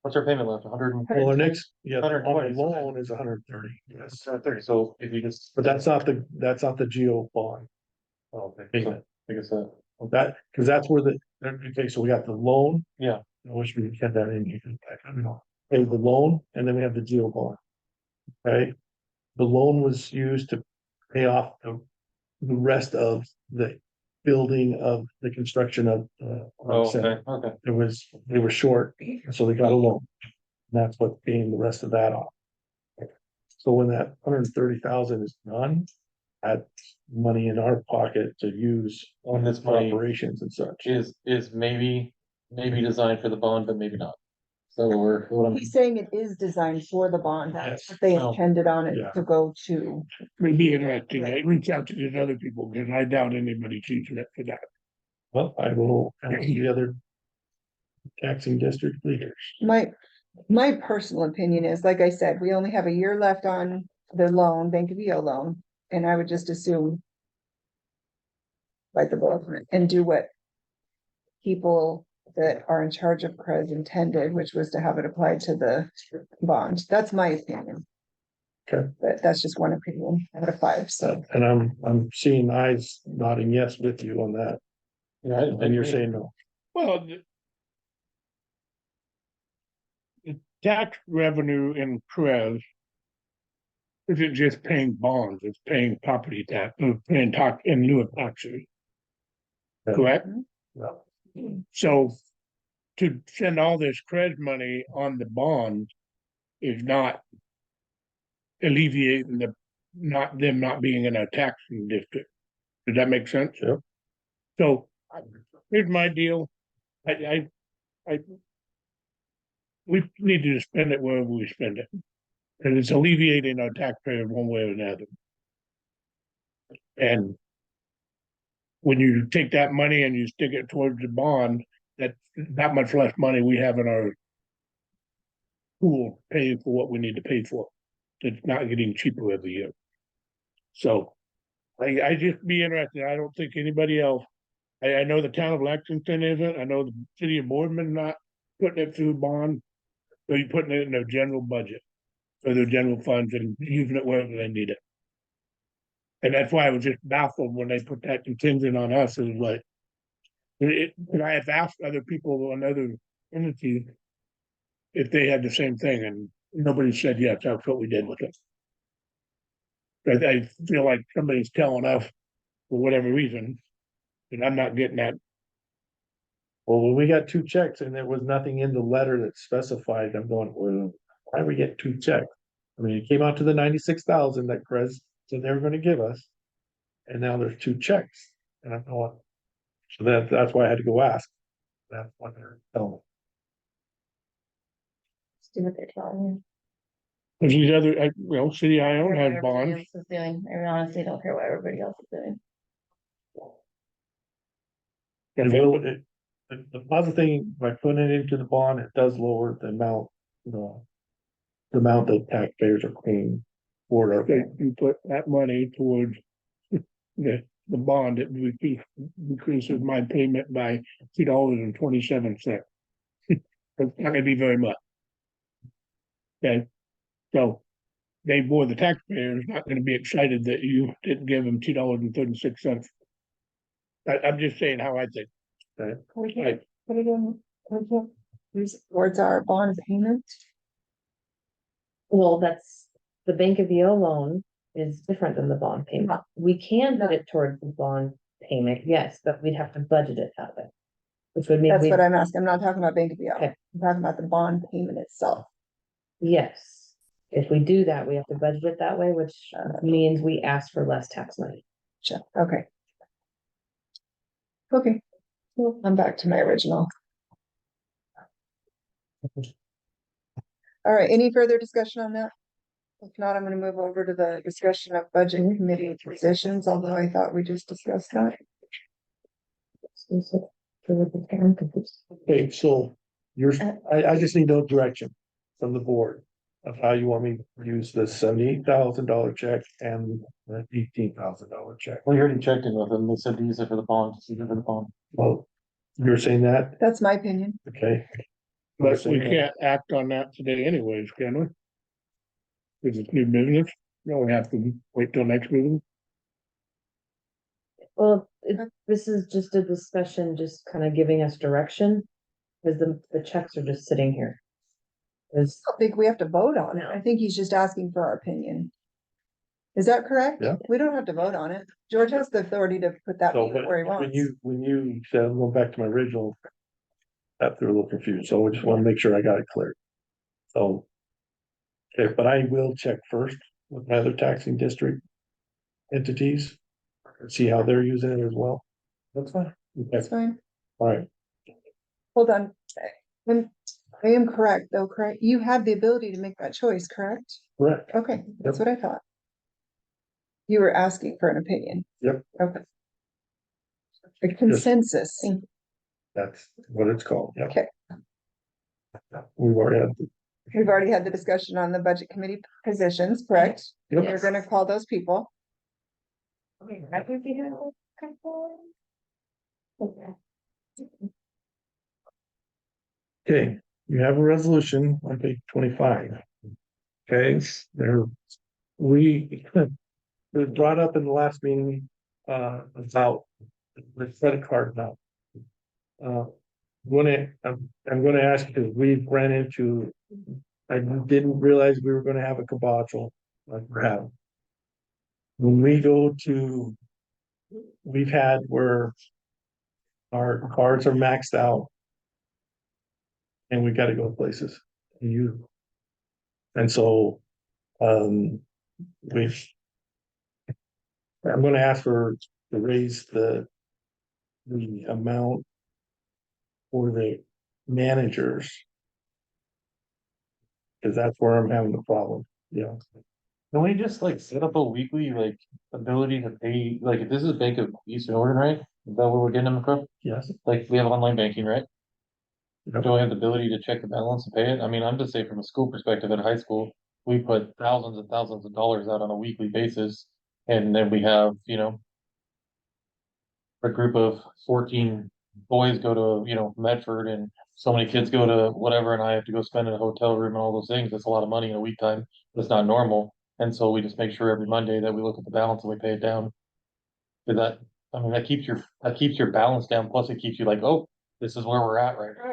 What's our payment left? 100 and Well, our next, yeah, on 120. the loan is 130, yes. 30, so if you just. But that's not the geo bond Oh, okay, so payment. I guess that, That, because that's where okay, so we got the loan. yeah, I wish we had that in here. I don't know. Okay, the loan, and then we have the geo bond. Okay, the loan was used to pay off the rest of the building of the construction of, oh, center. okay, okay. They were short, so they got a loan. And that's what paying the rest of that off. So when that 130,000 is done, that's money in our pocket to use On this for money operations and such. is maybe designed for the bond, but maybe not. So what I'm, he's saying it is designed for the bond, that's what they Yes. intended on it Yeah. to go to. Maybe interesting, I reach out to these other people, because I doubt anybody's using it for that. Well, I will ask the other taxing district leaders. My personal opinion is, like I said, we only have a year left on the loan, Bank of EO loan, and I would just assume bite the bullet and do what people that are in charge of CREZ intended, which was to have it applied to the bond. That's my opinion. Okay. But that's just one opinion out of five, so. And I'm seeing eyes nodding yes with you on that, yeah, and you're saying no. Well, the tax revenue in CREZ isn't just paying bonds, it's paying property tax, paying tax in lieu of taxes. Yeah. Correct? No. So to send all this CREZ money on the bond is not alleviating them not being in a taxing district. Does that make sense? Yep. So here's my deal. I we need to spend it wherever we spend it. And it's alleviating our taxpayers one way or another. And when you take that money and you stick it towards the bond, that's that much less money we have in our pool paying for what we need to pay for. It's not getting cheaper every year. So I just be interested. I don't think anybody else. I know the town of Lexington isn't. I know the city of Boardman not putting it through bond. So you're putting it in their general budget for their general funds and using it wherever they need it. And that's why I was just baffled when they put that contingent on us. It was like, and I have asked other people on other entities if they had the same thing, and nobody said yes. That's what we did with it. I feel like somebody's telling us for whatever reason, and I'm not getting that. Well, when we got two checks and there was nothing in the letter that specified, I'm going, well, why do we get two checks? I mean, it came out to the 96,000 that CREZ said they were gonna give us. And now there's two checks, and I'm going, so that's why I had to go ask. That's what they're telling me. Let's do what they're telling Because these other, City I you. own I has don't care what everybody bonds. else is doing. I honestly don't care what everybody else is doing. And the positive thing, by putting it into the bond, it does lower the amount, the amount that taxpayers are paying for it. Okay, you put that money towards the bond, it decreases my payment by $2.27. It's not gonna be very much. Okay, so they bore the taxpayers not gonna be excited that you didn't give them $2.36. I'm just saying how I think. We Right. can't put it in, we can't use it towards our bond payment. Well, that's, the Bank of EO loan is different than the bond payment. We can put it towards the bond payment, yes, but we'd have to budget it that way. Which would mean That's we, what I'm asking. I'm not talking about Bank of EO. Okay. I'm talking about the bond payment itself. yes. If we do that, we have to budget it that way, which means we ask for less tax money. Sure, okay. Okay, well, I'm back to my original. All right, any further discussion on that? If not, I'm gonna move over to the discussion of budget committee positions, although I thought we just discussed that. Okay, so I just need no direction from the board of how you want me to use the $78,000 check and the $18,000 check. Well, you already checked in with them, they said to use it for the bond, to use it for the bond. Well, you're saying that, That's my opinion. okay? But we can't act on that today anyways, can we? Cause it's new business, no, we have to wait till next meeting. Well, this is just a discussion, just kind of giving us direction. Cause the checks are just sitting here. Is, I don't think we have to vote on it. No. I think he's just asking for our opinion. Is that correct? Yeah. We don't have to vote on it. George has the authority to put that So, where he but wants. when you said, I'm going back to my original. After a little confused, so I just wanna make sure I got it clear. So. Okay, but I will check first with my other taxing district. Entities. And see how they're using it as well. That's fine. That's Okay, fine. alright, Hold on. I am correct, though, correct? You have the ability to make that choice, correct? correct, Okay, that's what I thought. You were asking for an opinion. Yep. Okay. A consensus. that's what it's called, yeah. Okay. We've already had, We've already had the discussion on the budget committee positions, correct? Yep. We're gonna call those people. okay, you have a resolution on page 25. Okay, there, we, it was brought up in the last meeting, about the credit card now. I'm gonna ask you, we've ran into, I didn't realize we were gonna have a cabochel, like we're having. When we go to, we've had where our cards are maxed out. And we gotta go places, and so, we've. I'm gonna ask for, to raise the amount for the managers. Cause that's where I'm having the problem, yeah. Can we just like set up a weekly like ability to pay, like if this is Bank of Eastern Oregon, right? Is that where we're getting them from? Yes. Like we have online banking, right? Yep. Do I have the ability to check the balance and pay it? I mean, I'm just saying from a school perspective at high school, we put thousands and thousands of dollars out on a weekly basis. And then we have, you know, a group of 14 boys go to, you know, Medford and so many kids go to whatever, and I have to go spend in a hotel room and all those things. That's a lot of money in a week time. That's not normal. And so we just make sure every Monday that we look at the balance and we pay it down. Cause that, I mean, that keeps your balance down. Plus it keeps you like, oh, this is where we're at right now.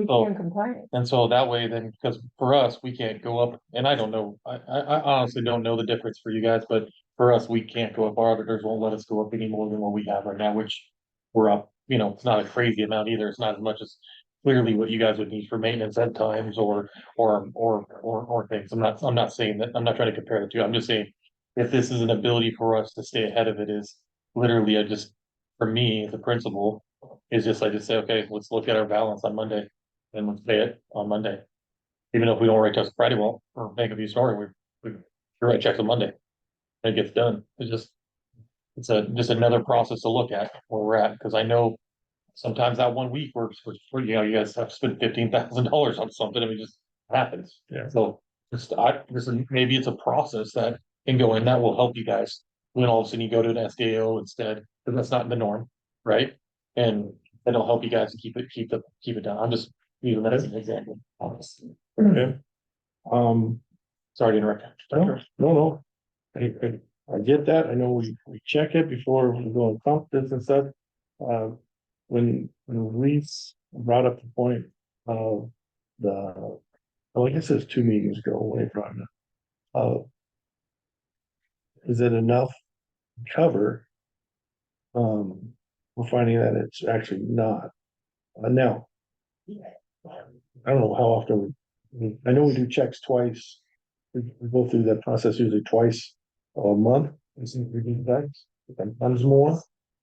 So- compliant. And so that way then, because for us, we can't go up, and I don't know, I honestly don't know the difference for you guys, but for us, we can't go up. Our auditors won't let us go up any more than what we have right now, which we're up, you know, it's not a crazy amount either. It's not as much as clearly what you guys would need for maintenance at times or things. I'm not saying that, I'm not trying to compare the two. I'm just saying if this is an ability for us to stay ahead of it is literally, I just, for me, as a principal, is just, I just say, okay, let's look at our balance on Monday and let's pay it on Monday. Even if we don't write checks Friday, well, or Bank of Eastern Oregon, we write checks on Monday. And it gets done. It's just another process to look at where we're at, because I know sometimes that one week works for, you know, you guys have to spend $15,000 on something, and it just happens. Yeah. So maybe it's a process that can go in that will help you guys when all of a sudden you go to an SDAO instead, because that's not the norm, right? And it'll help you guys keep it down. I'm just using that as an example. Okay. Sorry to interrupt. No. I get that. I know we check it before we go and pump this and stuff. When Reese brought up the point of the, well, I guess it was 2 meetings ago when he brought it up. Is it enough to cover? We're finding that it's actually not. Now, I don't know how often, I know we do checks twice. We go through that process usually twice a month. We do that, sometimes more.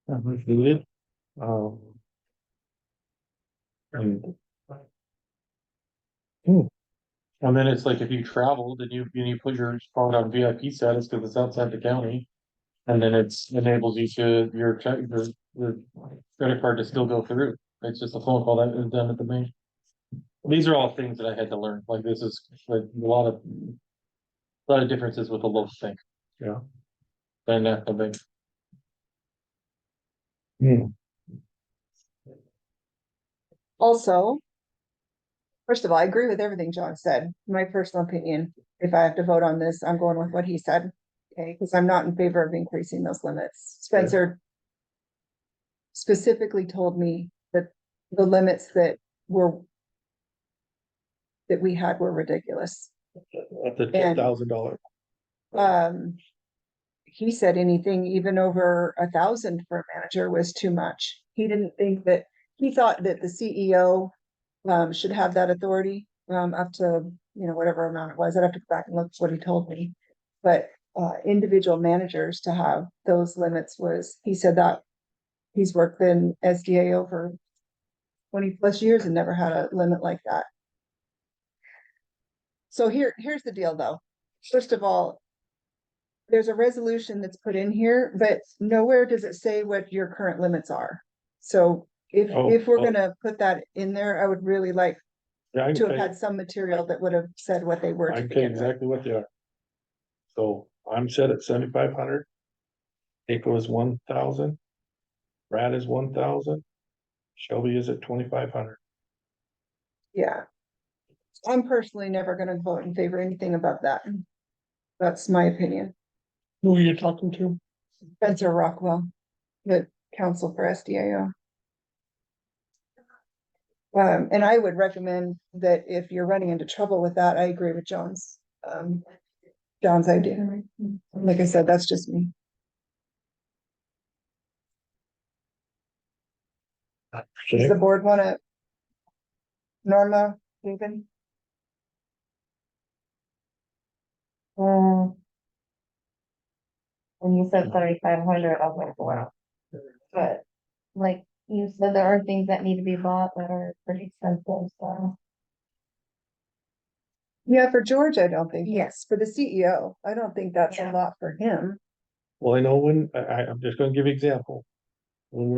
If needed. And. And then it's like if you travel, then you put your phone on VIP status because it's outside the county. And then enables you to your check, your credit card to still go through It's just a phone call that is done at the bank. These are all things that I had to learn, like this is like a lot of differences with the local bank. Yeah. And national bank. Also, first of all, I agree with everything John said. My personal opinion, if I have to vote on this, I'm going with what he said. Okay, because I'm not in favor of increasing those limits. Spencer specifically told me that the limits that we had were ridiculous. At the And- $10,000. He said anything even over 1,000 for a manager was too much. He didn't think that, he thought that the CEO should have that authority, up to, whatever amount it was. I'd have to go back and look what he told me. But, individual managers to have those limits was, he said that he's worked in SDAO for 20+ years and never had a limit like that. So here's the deal though. First of all, there's a resolution that's put in here, but nowhere does it say what your current limits are. So if we're gonna put that in there, I would really like Yeah, I to have can had some material that would have said what they were. I to can tell you begin with. exactly what they are. So I'm set at 7,500. April is 1,000. Brad is 1,000. Shelby is at 2,500. Yeah. I'm personally never gonna vote in favor of anything above that. That's my opinion. Who are you talking to? Spencer Rockwell, the council for SDAO. And I would recommend that if you're running into trouble with that, I agree with John's idea. Like I said, that's just me. Does the board wanna? Norma, David? When you said 3,500, I was like, wow. But like you said, there are things that need to be bought that are pretty expensive, so. Yeah, for George, I don't think, yes, for the CEO, I don't think that's a Yeah. lot for him. Well, I know when, I'm just gonna give you an example. When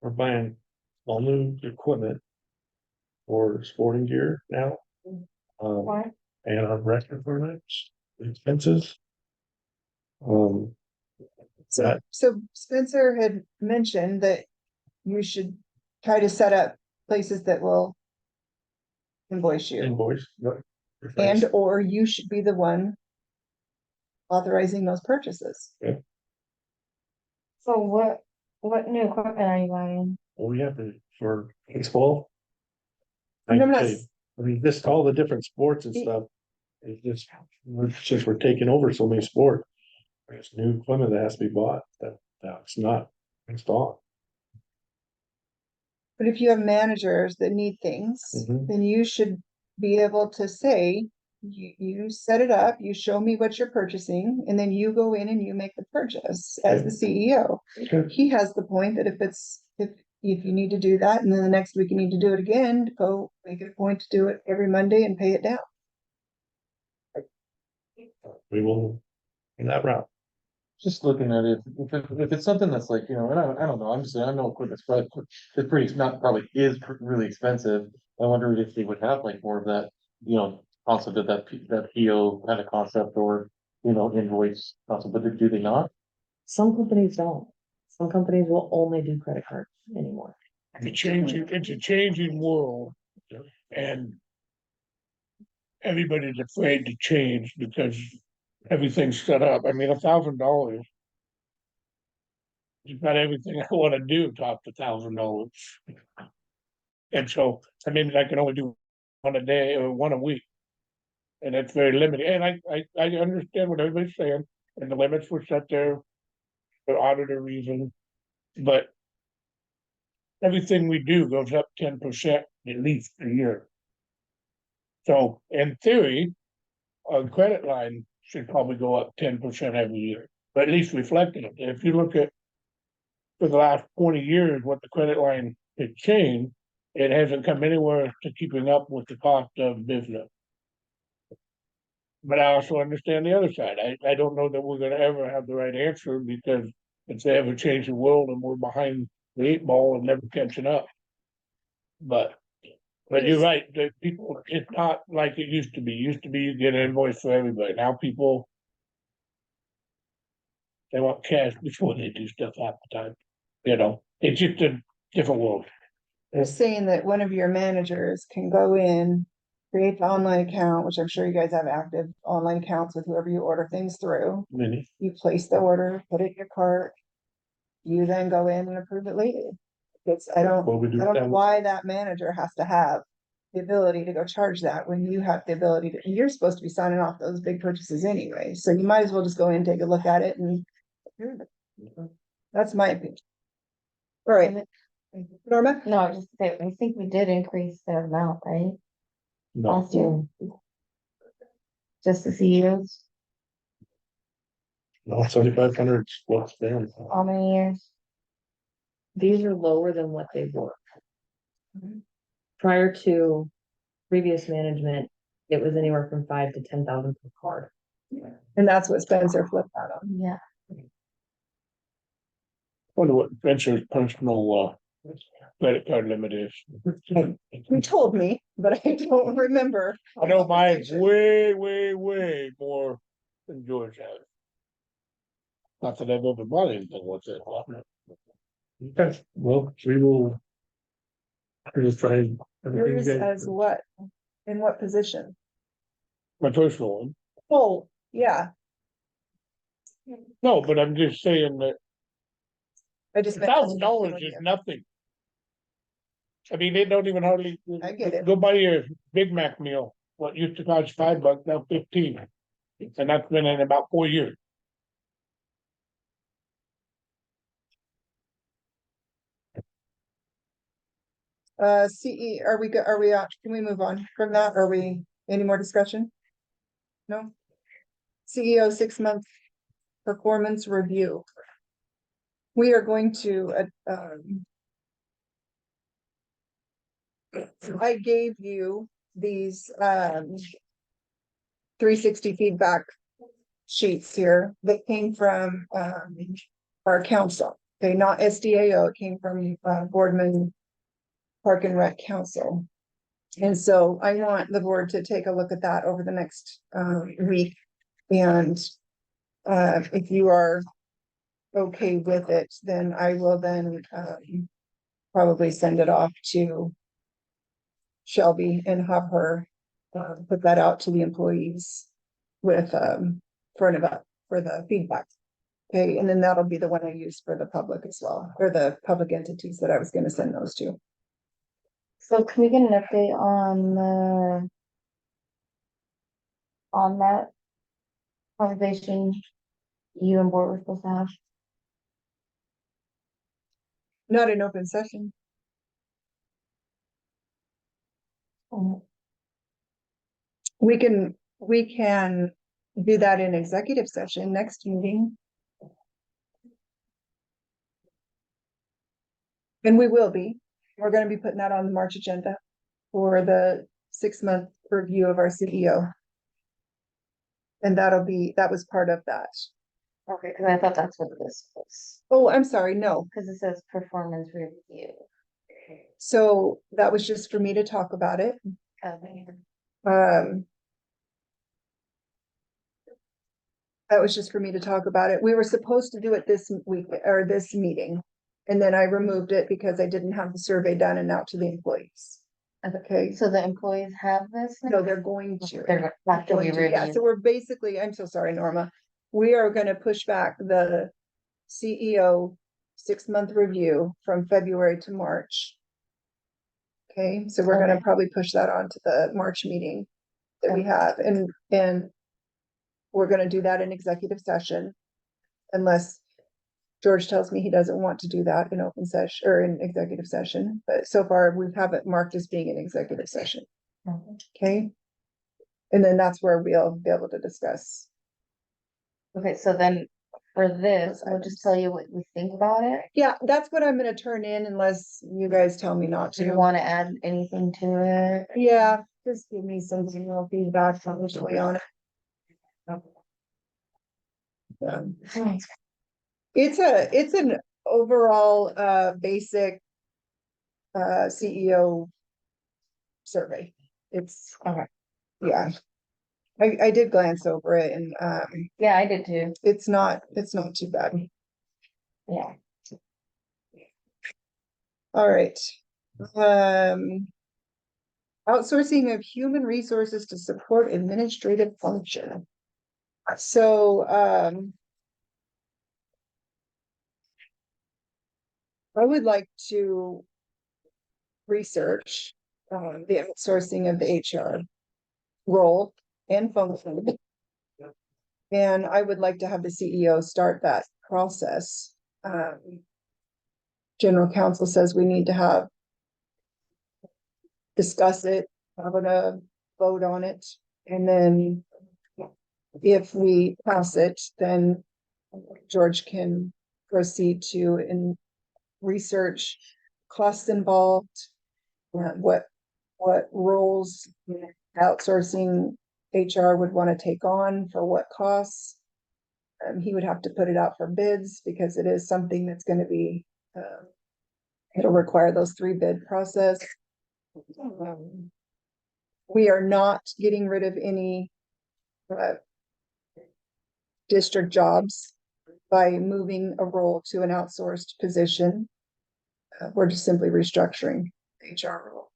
we're buying all new equipment for sporting gear now. Why? And our record permits, expenses. So, so Spencer had mentioned that you should try to set up places that will invoice you, Invoice. and or you should be the one authorizing those purchases. So what new equipment are you buying? Well, we have to, for baseball. And I'm not, I mean, just all the different sports and stuff. It's just, since we're taking over so many sports. There's new equipment that has to be bought, that's not installed. but if you have managers that need things, Mhm. then you should be able to say, you set it up, you show me what you're purchasing, and then you go in and you make the purchase as the CEO. Okay. He has the point that if you need to do that, and then the next week you need to do it again, go make it a point to do it every Monday and pay it down. We will, in that route. Just looking at it, if it's something that's like, and I don't know, I'm just saying, I know equipment's probably, it's pretty, not probably is really expensive. I wonder if they would have like more of that, concept of that PO kind of concept or, invoice concept, but do they not? Some companies don't. Some companies will only do credit cards anymore. It's a changing world. And everybody's afraid to change because everything's set up. I mean, $1,000. You've got everything I wanna do, top $1,000. And so, I mean, I can only do one a day or one a week. And it's very limited, and I understand what everybody's saying, and the limits were set there for auditor reasons, but everything we do goes up 10% at least a year. So in theory, our credit line should probably go up 10% every year, but at least reflecting it. If you look at for the last 20 years, what the credit line has changed, it hasn't come anywhere to keeping up with the cost of business. But I also understand the other side. I don't know that we're gonna ever have the right answer because it's an ever changing world and we're behind the 8 ball and never catching up. But you're right, the people, it's not like it used to be. Used to be you get an invoice for everybody. Now people. They want cash before they do stuff half the time. You know, it's just a different world. They're saying that one of your managers can go in, create the online account, which I'm sure you guys have active online accounts with whoever you order things through. Many. You place the order, put it in your cart. You then go in and approve it later. I don't What we do know with them. why that manager has to have the ability to go charge that when you have the ability to, you're supposed to be signing off those big purchases anyway, so you might as well just go in and take a look at it and. That's my opinion. All right, Norma? No, I was just saying, I think we did increase the amount, right? No, Last year. Just the CEOs, no, 7,500 what's there. how many years? These are lower than what they were. Prior to previous management, it was anywhere from 5 to 10,000 per card. And that's what Spencer flipped out on. Yeah. Wonder what Spencer's personal credit card limit is. He told me, but I don't remember. I know mine's way, way, way more than George has. Not that I've ever bought anything with it. Okay, well, we will. Just try everything Yours you guys as do. what? In what position? My personal one. Oh, yeah, No, but I'm just saying that I just. $1,000 is nothing. I mean, they don't even hardly. I get it. Go buy your Big Mac meal, what used to cost $5, now 15. And that's been in about 4 years. CE, are we out? Can we move on from that? Are we, any more discussion? No? CEO 6-month performance review. We are going to, I gave you these, 360 feedback sheets here that came from, our council. Okay, not SDAO, it came from, Boardman Park and Rec Council. And so I want the board to take a look at that over the next, week. And, if you are okay with it, then I will then, probably send it off to Shelby and have her, put that out to the employees with, for the feedback. Okay, and then that'll be the one I use for the public as well, or the public entities that I was gonna send those to. So can we get an update on on that conversation you and board were supposed to have? Not an open session. We can do that in executive session next meeting. And we will be, we're gonna be putting that on the March agenda for the 6-month review of our CEO. And that was part of that. Okay, cause I thought that's what this was, Oh, I'm sorry, no. cause it says performance review. So that was just for me to talk about it. Okay. That was just for me to talk about it. We were supposed to do it this week or this meeting. And then I removed it because I didn't have the survey done and out to the employees. Okay, So the employees have this? now? no, they're going to. They're have to be Going to, yeah, reviewed. so we're basically, I'm so sorry, Norma. We are gonna push back the CEO 6-month review from February to March. Okay, so we're gonna Okay. probably push that on to the March meeting that we have, and we're gonna do that in executive session. Unless George tells me he doesn't want to do that in open session or in executive session, but so far we have it marked as being an executive session. Mhm. Okay. And then that's where we'll be able to discuss. Okay, so then for this, I'll just tell you what we think about it. Yeah, that's what I'm gonna turn in unless you guys tell me not Do you to. wanna add anything to it? Yeah, just give me some general feedback from on it. Um, Hmm. it's overall, basic. CEO. Survey, it's, Okay. yeah. I did glance over it and, Yeah, I did too. it's not too bad. Yeah. All right. Outsourcing of human resources to support administrative function. So, I would like to research, the outsourcing of the HR role and function. And I would like to have the CEO start that process. General counsel says we need to discuss it, have a vote on it, and then if we pass it, then George can proceed to research costs involved, what roles outsourcing HR would want to take on for what costs. He would have to put it out for bids because it is something that's going to be, it'll require those 3 bid process. We are not getting rid of any district jobs by moving a role to an outsourced position. We're just simply restructuring the HR role.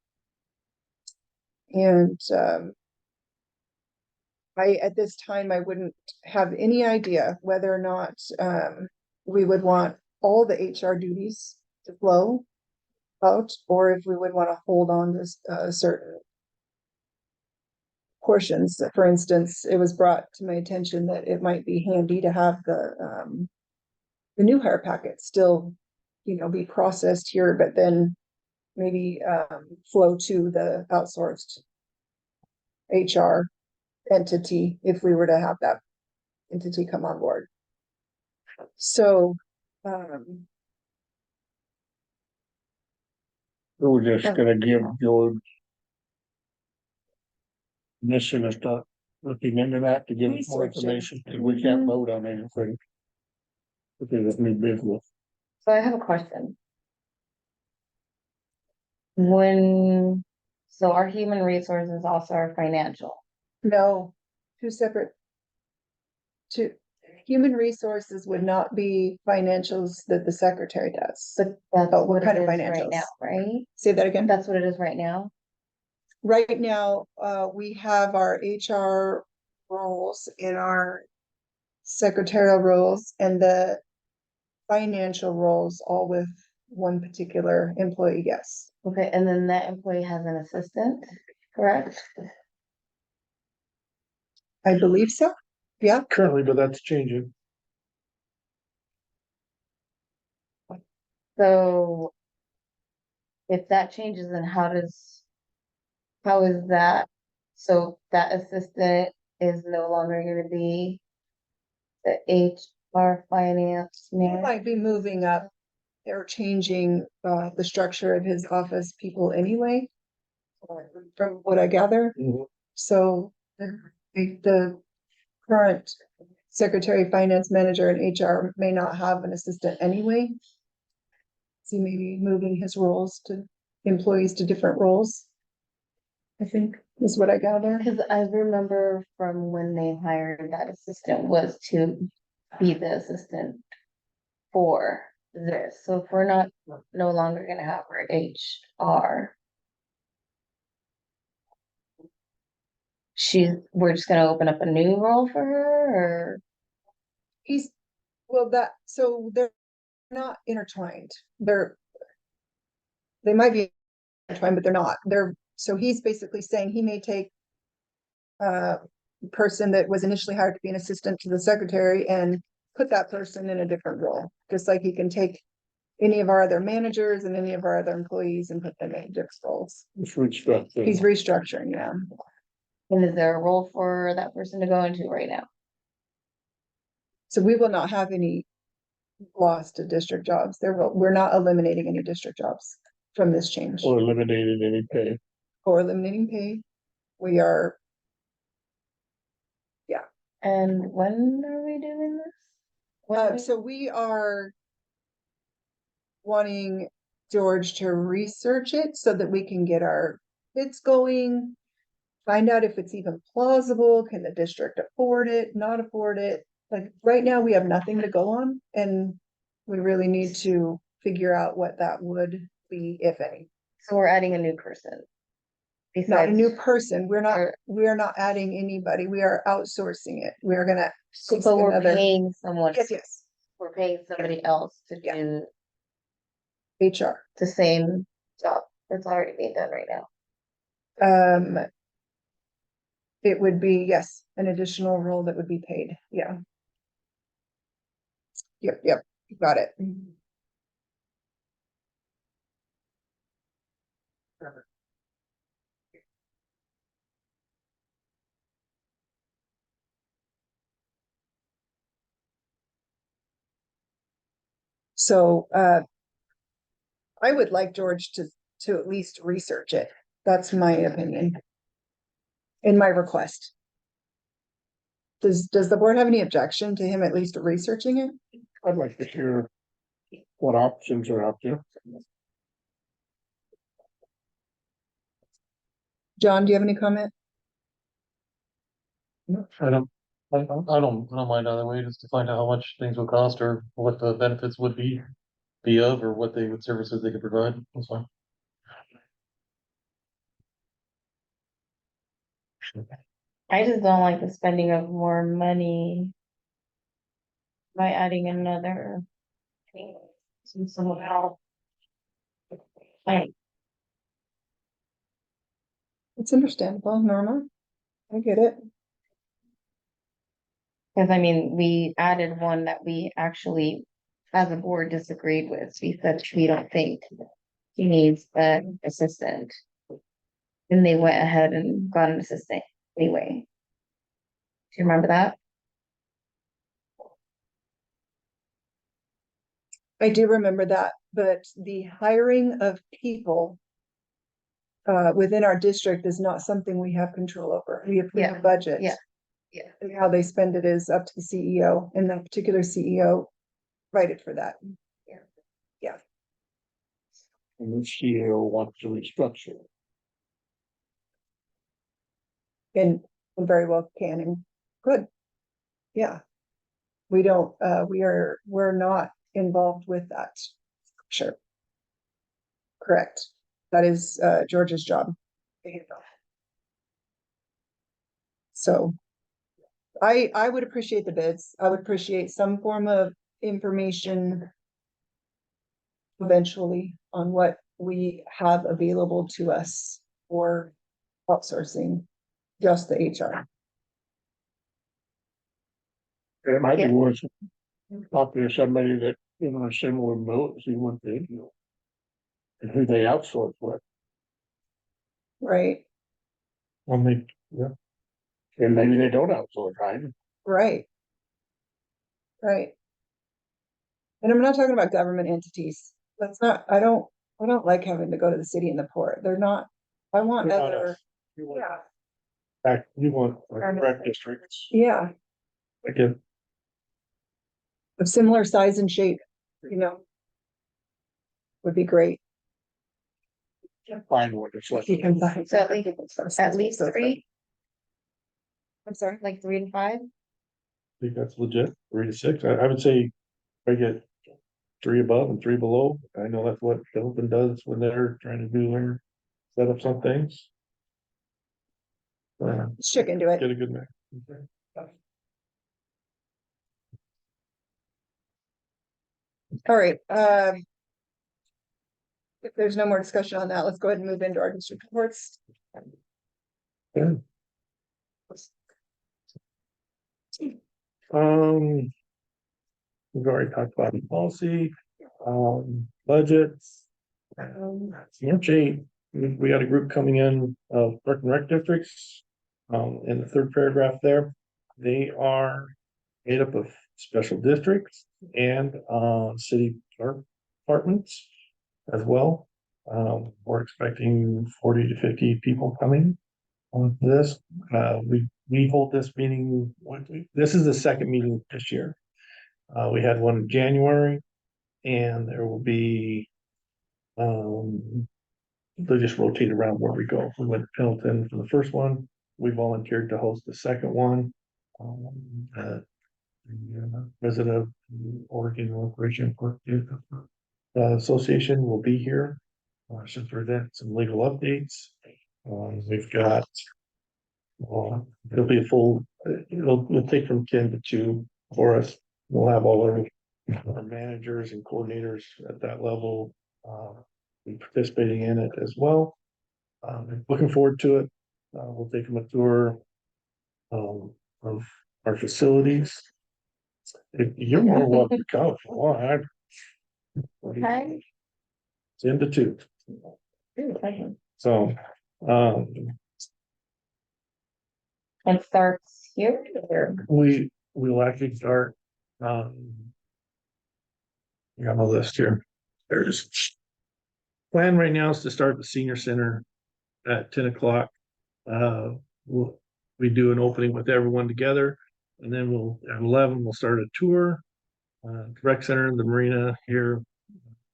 And at this time, I wouldn't have any idea whether or not we would want all the HR duties to flow out, or if we would want to hold on to certain portions. For instance, it was brought to my attention that it might be handy to have the new hire packet still, be processed here, but then maybe flow to the outsourced HR entity if we were to have that entity come on board. So, We're just gonna give George permission to start looking into that to give us more Researching. information, because we can't vote on anything. Because it's new business. So I have a question. So our human resources also are financial. no, two separate. Human resources would not be financials that the secretary does. But that's Oh, what what it kind of is right financials? now, right? Say that again. That's what it is right now. Right now, we have our HR roles in our secretarial roles and the financial roles all with one particular employee, yes. Okay, and then that employee has an assistant, correct? I believe so. Yeah, Currently, but that's changing. So if that changes, then how is that? So that assistant is no longer gonna be the HR finance he manager? might be moving up. They're changing the structure of his office people anyway, from what I gather. Mhm. So the current secretary, finance manager, and HR may not have an assistant anyway. So he may be moving his roles to employees to different roles. I think is what I gather. Cause I remember from when they hired that assistant was to be the assistant for this. So if we're no longer gonna have our HR. We're just gonna open up a new role for her, or? So they're not intertwined. They might be intertwined, but they're not. So he's basically saying he may take a person that was initially hired to be an assistant to the secretary and put that person in a different role, just like he can take any of our other managers and any of our other employees and put them in different roles. It's restructuring. He's restructuring, yeah. And is there a role for that person to go into right now? So we will not have any loss to district jobs. We're not eliminating any district jobs from this change Or eliminated any pay. or eliminating pay. We are, And when are we doing this? When so we are wanting George to research it so that we can get our bids going. Find out if it's even plausible, can the district afford it, not afford it? Like, right now, we have nothing to go on, and we really need to figure out what that would be, if any. So we're adding a new person. Not a Besides, new person, Or- we are not adding anybody, we are outsourcing it, we are gonna. take but we're another- paying someone, Yes, we're paying somebody else to Yeah. do HR. the same job that's already being done right now. It would be, yes, an additional role that would be paid, yeah. Yep, got it. So, I would like George to at least research it. That's my opinion. In my request. Does the board have any objection to him at least researching it? I'd like to hear what options are out there. John, do you have any comment? I don't mind either way, just to find out how much things would cost or what the benefits would be of, or what services they could provide, that's fine. I just don't like the spending of more money by adding another thing. Someone else. Like, It's understandable, Norma. I get it. because I mean, we added one that we actually, as a board, disagreed with. We said we don't think he needs an assistant. And they went ahead and got an assistant anyway. Do you remember that? I do remember that, but the hiring of people within our district is not something we have control over. We approve a Yeah, budget. yeah, yeah. And how they spend it is up to the CEO, and that particular CEO write for that. And the CEO wants to restructure. And very well can, and good. Yeah. We don't, we're not involved with that. Sure. Correct. That is George's job. to handle. So I would appreciate the bids. I would appreciate some form of information eventually on what we have available to us for outsourcing just the HR. It might be Yeah. worth talking to somebody that, you know, a similar boat, see what they do. And who they outsource with, Right, I'll make, yeah, and maybe they don't outsource, right? right. Right. And I'm not talking about government entities. That's not, I don't like having to go to the city and the port. They're not, I want They're not other, us. You want- yeah, Back, you want like rec districts, yeah, again, of similar size and shape, you know. Would be great. find what it's like. You can find- So at least three, I'm sorry. like 3 to 5. I think that's legit, 3 to 6, I would say, I get 3 above and 3 below, I know that's what Philipin does when they're trying to do their setups on things. Let's check into it. Get a good mix. All right, if there's no more discussion on that, let's go ahead and move into our district reports. Yeah. We've already talked about the policy, budgets. CMJ, we had a group coming in of park and rec districts. In the third paragraph there, they are made up of special districts and city clerk departments as well. We're expecting 40 to 50 people coming on this. We hold this meeting, this is the second meeting this year. We had one in January and there will be, they just rotate around where we go. We went to Pendleton for the first one. We volunteered to host the second one. The President of the Oregon Recreation Park Association will be here. To present some legal updates. We've got. It'll be a full, it'll take from 10 to 2 for us. We'll have all our managers and coordinators at that level, be participating in it as well. Looking forward to it. We'll take them a tour of our facilities. You're more welcome to come if you want. Okay. It's into 2. So, It starts here. we will actually start, I got my list here. There's plan right now is to start the senior center at 10 o'clock. We do an opening with everyone together, and then at 11 we'll start a tour. Rec center in the marina here.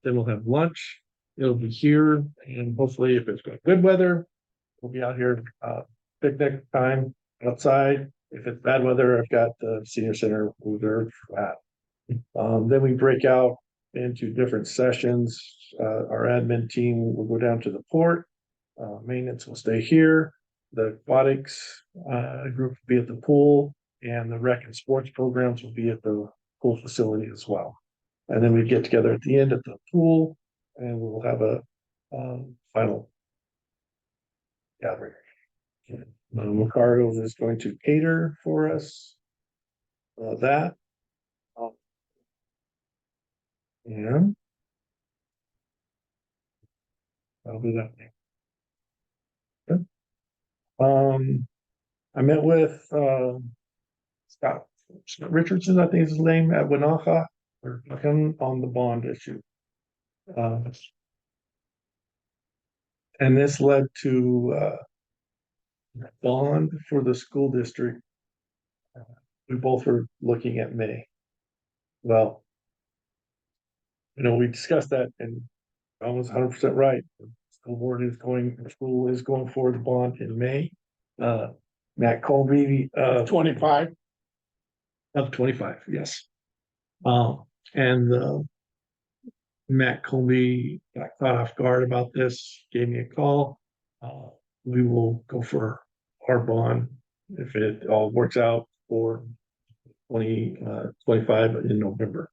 Then we'll have lunch. It'll be here, and hopefully, if it's got good weather, we'll be out here picnic time outside. If it's bad weather, I've got the senior center reserved for that. Then we break out into different sessions. Our admin team will go down to the port. Maintenance will stay here. The aquatics group will be at the pool, and the rec and sports programs will be at the pool facility as well. And then we get together at the end at the pool, and we'll have a final gathering. Ricardo is going to cater for us that. And that'll be that. Good. I met with Scott Richardson, I think is his name, at Winnetka. We're looking on the bond issue. And this led to bond for the school district. We both are looking at May. Well, we discussed that, and I was 100% right. The school is going for the bond in May. Matt Colby, 25. of 25, yes. And Matt Colby got caught off guard about this, gave me a call. We will go for our bond if it all works out for 2025 in November.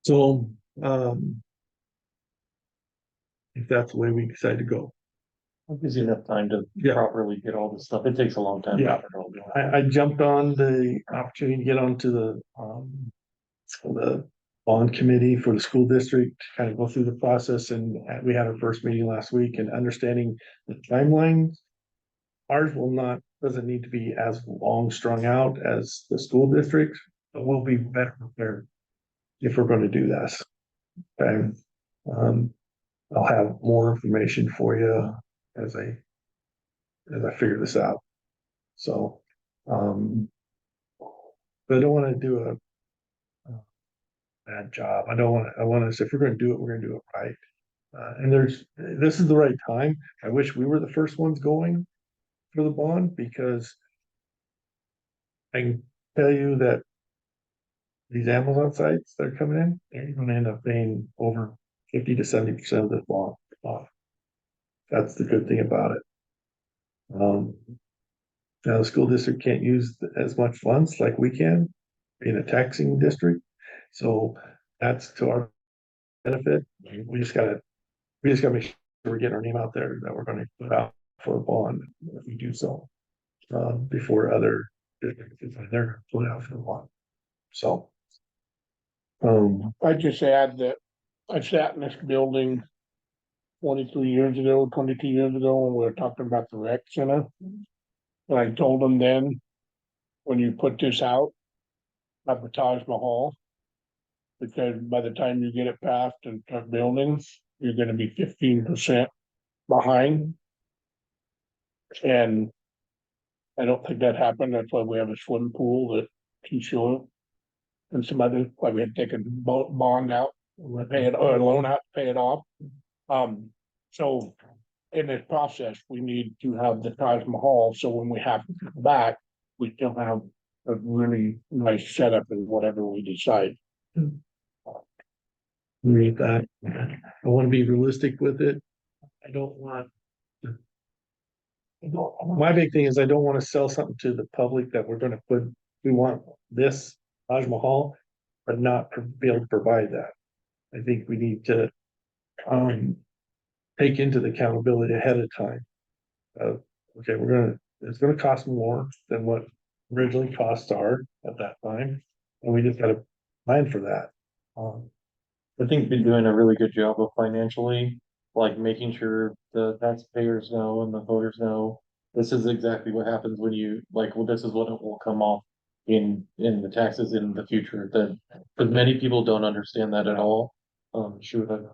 So if that's the way we decide to go. It gives you enough time to properly get all this stuff. It takes a long time. Yeah. I jumped on the opportunity to get onto the bond committee for the school district, to kind of go through the process, and we had our first meeting last week, and understanding the timelines. Ours doesn't need to be as long strung out as the school district, but we'll be better prepared if we're going to do this. Okay. I'll have more information for you as I figure this out. So, but I don't want to do a bad job. I want to say, if we're going to do it, we're going to do it right. And this is the right time. I wish we were the first ones going for the bond, because I can tell you that these Amazon sites that are coming in, they're going to end up paying over 50 to 70% of the bond off. That's the good thing about it. Now the school district can't use as much funds like we can, being a taxing district. So that's to our benefit. We just gotta make sure we're getting our name out there, that we're going to put out for a bond if we do so, before other districts, they're put out for a bond. So, I'd just add that I sat in this building 22 years ago, when we were talking about the rec center. And I told them then, when you put this out, advertise Mahal. Because by the time you get it passed and start building, you're gonna be 15% behind. And I don't think that happened. That's why we have a swim pool that he's showing. and some others, why we had taken bond out, we're paying, or a loan out, to pay it off. So in this process, we need to have the Taj Mahal, so when we have to come back, we still have a really nice setup in whatever we decide. Read that. I wanna be realistic with it. I don't want. My big thing is I don't wanna sell something to the public that we're gonna put, we want this Taj Mahal, but not be able to provide that. I think we need to, take into the accountability ahead of time. Okay, it's gonna cost more than what originally costs are at that time, and we just gotta plan for that. I think we're doing a really good job of financially, like making sure the taxpayers know and the voters know. This is exactly what happens when you, like, well, this is what it will come off in the taxes in the future, that, but many people don't understand that at all. Sure, that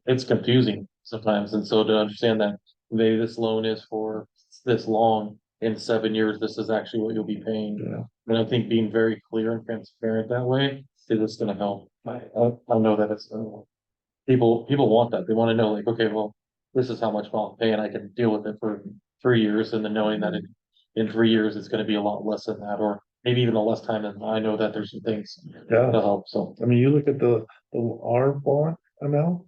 it's confusing sometimes, and so to understand that maybe this loan is for this long, in 7 years, this is actually what you'll be paying. Yeah. And I think being very clear and transparent that way is just gonna help. I know that it's, people want that. They wanna know, like, okay, well, this is how much I'll pay and I can deal with it for 3 years, and then knowing that in 3 years, it's gonna be a lot less than that, or maybe even a less time, and I know that there's some things to help, so. I mean, you look at our bond amount.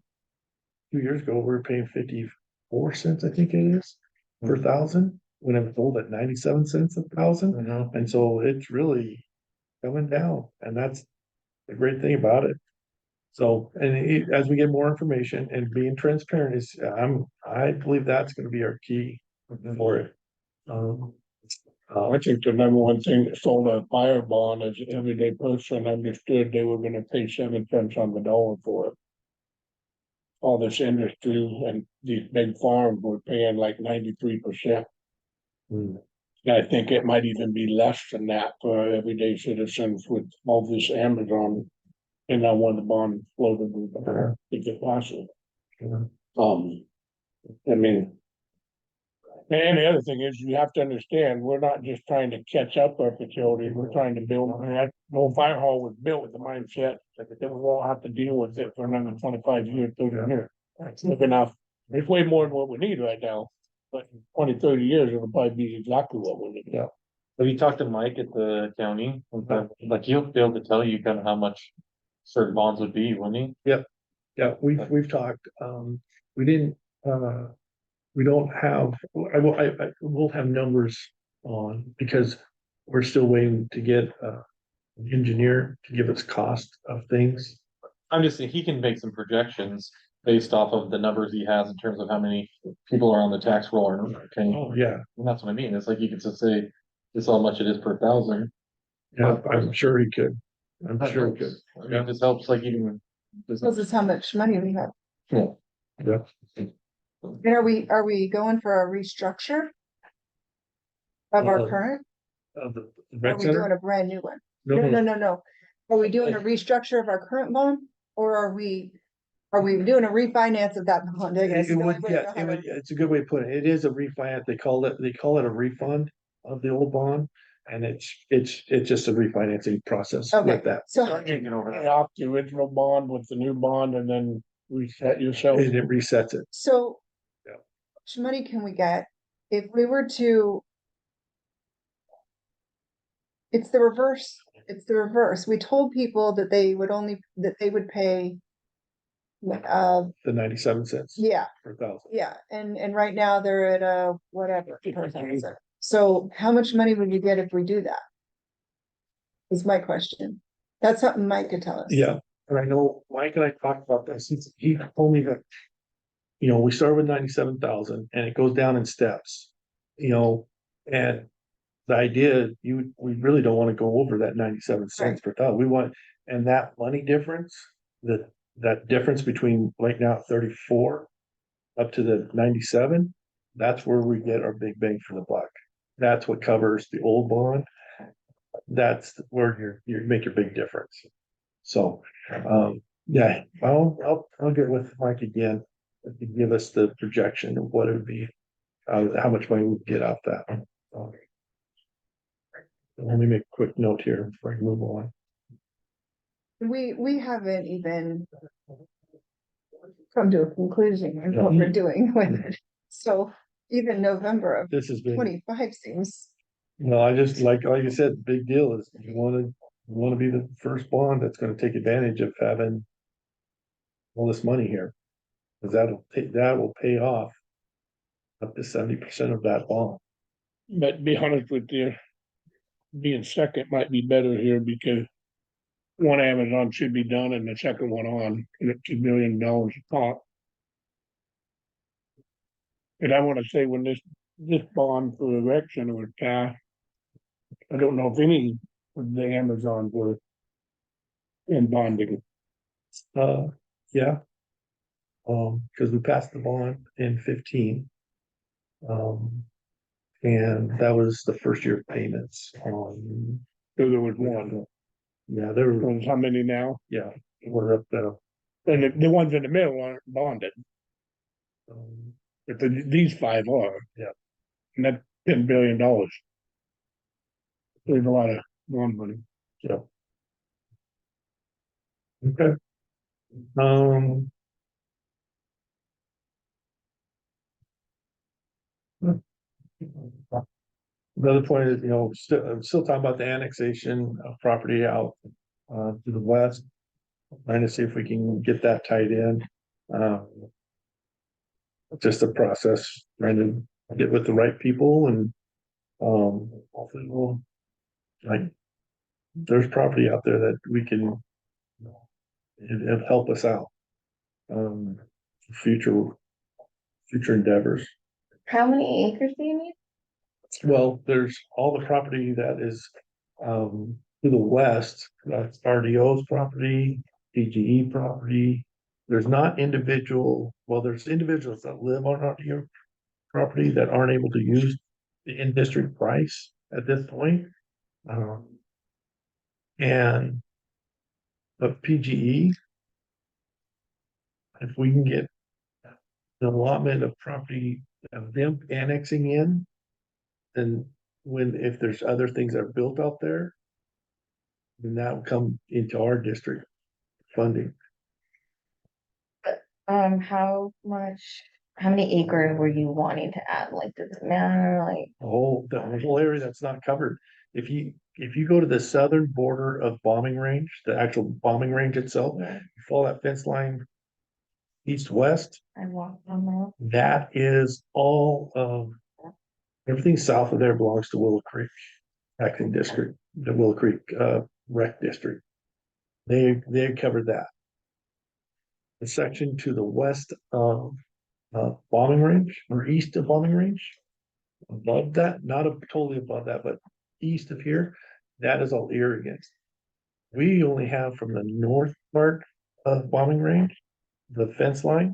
2 years ago, we were paying 54 cents, I think it is, per thousand, when it was sold at 97 cents a thousand. And so it's really coming down, and that's the great thing about it. So, and as we get more information and being transparent is, I believe that's gonna be our key for it. I think the number one thing that sold a fire bond is the everyday person understood they were gonna pay 7 cents on the dollar for it. All this industry and these big farms were paying like 93%. Hmm. I think it might even be less than that for everyday citizens with all this Amazon. And I want the bond floated if it possible. I mean. And the other thing is, you have to understand, we're not just trying to catch up our facilities, we're trying to build, that old fire hall was built with the mindset that we won't have to deal with it for another 25 years, 30 years. That's not enough. It's way more than what we need right now, but in 20, 30 years, it'll probably be exactly what we need. Yeah. Have you talked to Mike at the county? Like, he'll be able to tell you kind of how much certain bonds would be, wouldn't he? Yeah, we've talked, we didn't, we don't have, we'll have numbers on, because we're still waiting to get, an engineer to give us cost of things. I'm just saying, he can make some projections based off of the numbers he has in terms of how many people are on the tax roll, okay? Oh, yeah, And that's what I mean, it's like, you could just say, this is how much it is per thousand. yeah, I'm sure he could. I'm sure he could. I mean, this helps, like, even. Tells us how much money we have. Yeah. And are we going for a restructure? Of our current, Of the or are rec we doing center? a brand new one? No, No. Are we doing a restructure of our current bond, or are we doing a refinance of that bond? I guess. It would, yeah, it's a good way to put it. It is a refinance. They call it a refund of the old bond. And it's just a refinancing process Okay, with that. so You can pay off the original bond with the new bond and then reset yourself. And it resets it. So. Yeah. How much money can we get if we were to? It's the reverse. It's the reverse. We told people that they would pay. The 97 cents. Yeah, Per thousand. yeah, and right now they're at whatever. So how much money would you get if we do that? Is my question. That's something Mike could tell us. Yeah, and I know Mike and I talked about this. He told me that, we start with 97,000 and it goes down in steps, and the idea, we really don't want to go over that 97 cents per thousand. We want, and that money difference, that difference between right now at 34 up to the 97, that's where we get our big bang for the buck. That's what covers the old bond. That's where you make your big difference. So, yeah, I'll get with Mike again to give us the projection of what it would be, how much money we'd get off that. Let me make a quick note here before I move on. we haven't even come to a conclusion on what we're doing with it. So even November of This has been, 25 seems, no, I just like you said, the big deal is you wanna be the first bond that's gonna take advantage of having all this money here. Cause that will pay off up to 70% of that bond. But to be honest with you, being second might be better here because one Amazon should be done and the second one on, and at $2 million a pop. And I wanna say when this bond for erection was passed, I don't know if any of the Amazons were in bonding. Yeah. Cause we passed the bond in 15. And that was the first year of payments on, So there was one. yeah, there were, How many now? yeah, we're up to. And the ones in the middle aren't bonded, um, but these five are. Yeah. And that's $10 billion. There's a lot of bond money. Yeah. Okay. Another point is, I'm still talking about the annexation of property out to the west. Trying to see if we can get that tied in. Um, just a process, trying to get with the right people and hopefully we'll like there's property out there that we can it'll help us out. Um, future endeavors. How many acres do you need? Well, there's all the property that is to the west, that's RDO's property, PGE property. There's not there's individuals that live on RDO property that aren't able to use the in-district price at this point. And but PGE, if we can get the allotment of property of them annexing in, then if there's other things that are built out there, then that will come into our district funding. How many acres were you wanting to add? Like, does it matter? Like, The whole area that's not covered. If you go to the southern border of bombing range, the actual bombing range itself, yeah, you follow that fence line east-west, I walked on that. that is all of everything south of there belongs to Willow Creek acting district, the Willow Creek rec district. They covered that. The section to the west of bombing range or east of bombing range, above that, not totally above that, but east of here, that is all irrigant. We only have from the north part of bombing range, the fence line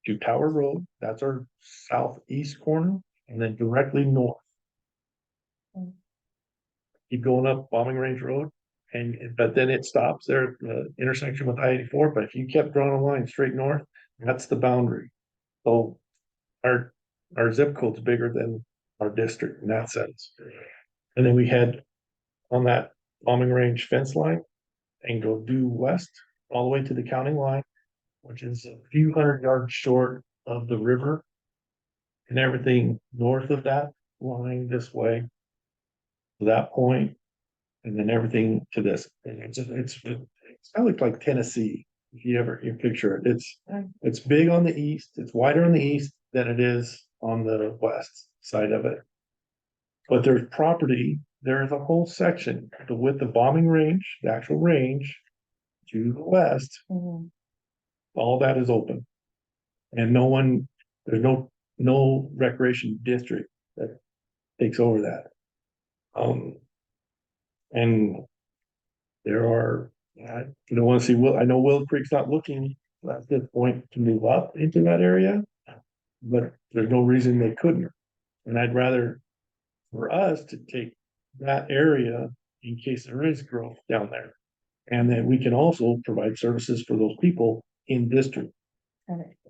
to Tower Road, that's our southeast corner, and then directly north. Keep going up bombing range road, but then it stops there at the intersection with I-84. But if you kept drawing a line straight north, that's the boundary. So our zip code's bigger than our district in that sense. And then we head on that bombing range fence line and go due west all the way to the county line, which is a few hundred yards short of the river. And everything north of that line this way to that point, and then everything to this. And it's kind of like Tennessee. If you picture it, it's big on the east, it's wider on the east than it is on the west side of it. But there's property, there's a whole section, the width of bombing range, the actual range to the west, all that is open. And there's no recreation district that takes over that. And there are, I don't want to see I know Willow Creek's not looking at this point to move up into that area, but there's no reason they couldn't. And I'd rather for us to take that area in case there is growth down there. And then we can also provide services for those people in district.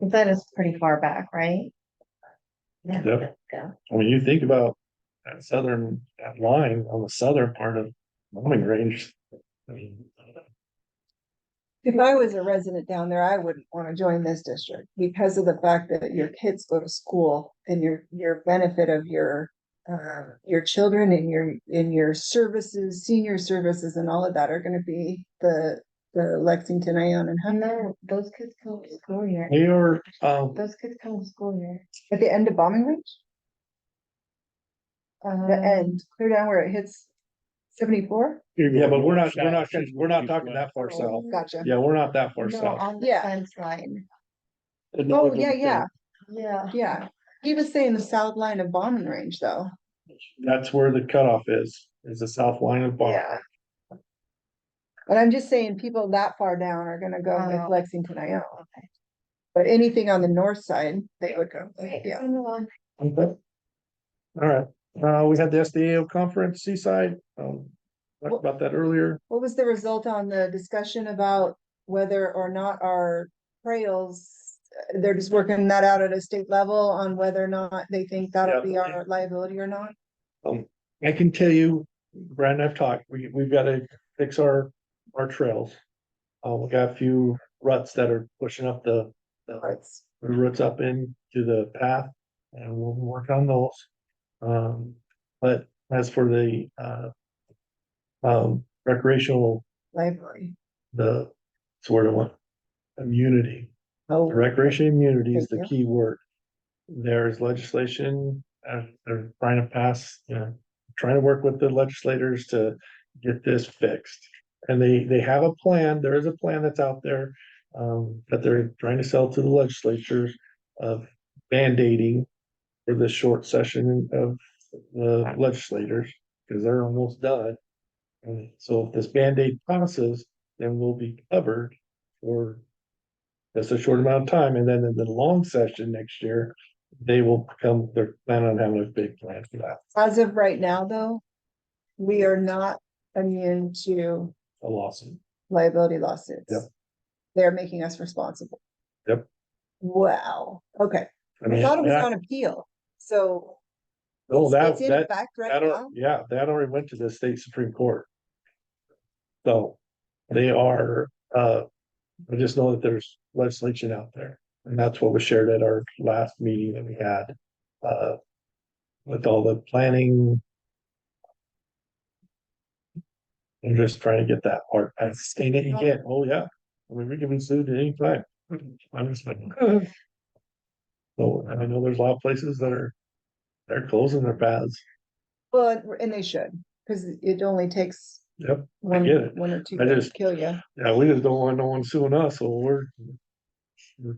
That is pretty far back, right? Yep. Yeah. I mean, you think about that line on the southern part of bombing range, I mean, If I was a resident down there, I wouldn't want to join this district because of the fact that your kids go to school and your benefit of your children and your services, senior services and all of that are gonna be the Lexington, Ione and And Hunter. then those kids come to school year. they are, Those kids come to school year. At the end of bombing range, the end, clear down where it hits 74. yeah, but we're not talking that far south. Gotcha. Yeah, we're not that far No, south. on the Yeah. fence line. Oh, yeah. Yeah. He was saying the south line of bombing range though. That's where the cutoff is the south line of Bar. Yeah. But I'm just saying people that far down are gonna go with Oh. Lexington, Ione. Okay. But anything on the north side, they would go, with, yeah. Move on. Okay. All right, we had the SDAO conference, Seaside, talked about that earlier. What was the result on the discussion about whether or not our trails, they're just working that out at a state level on whether or not they think that'll Yeah. be our liability or not? I can tell you, Brad and I've talked, we've got to fix our trails. We got a few ruts that are pushing up the roots up into the path, and we'll work on those. But as for the recreational, Liability. it's where I want immunity. Oh, Recreation immunity is the Thank key word. There's legislation, they're trying to pass, trying to work with the legislators to get this fixed. And they have a plan, there is a plan that's out there, that they're trying to sell to the legislatures of mandating for this short session of the legislators, because they're almost done. And so if this Band-Aid passes, then we'll be covered for just a short amount of time, and then in the long session next year, they're planning on having a big plan for that, as of right now, though, we are not immune to a lawsuit. liability lawsuits. Yep. They're making us responsible. Yep. Wow, okay. I I mean, thought it was that- on appeal, so. Oh, It's in effect right now. yeah, that already went to the state Supreme Court. So they are, I just know that there's legislation out there, and that's what was shared at our last meeting that we had. With all the planning. I'm just trying to get that part, and state it again, oh yeah, I mean, we can be sued at any time. I'm just like. So, and I know there's a lot of places they're closing their paths. Well, and they should, because it only takes Yep, one, get it. one or two I to just- kill you. yeah, we just don't want no one suing us, so we're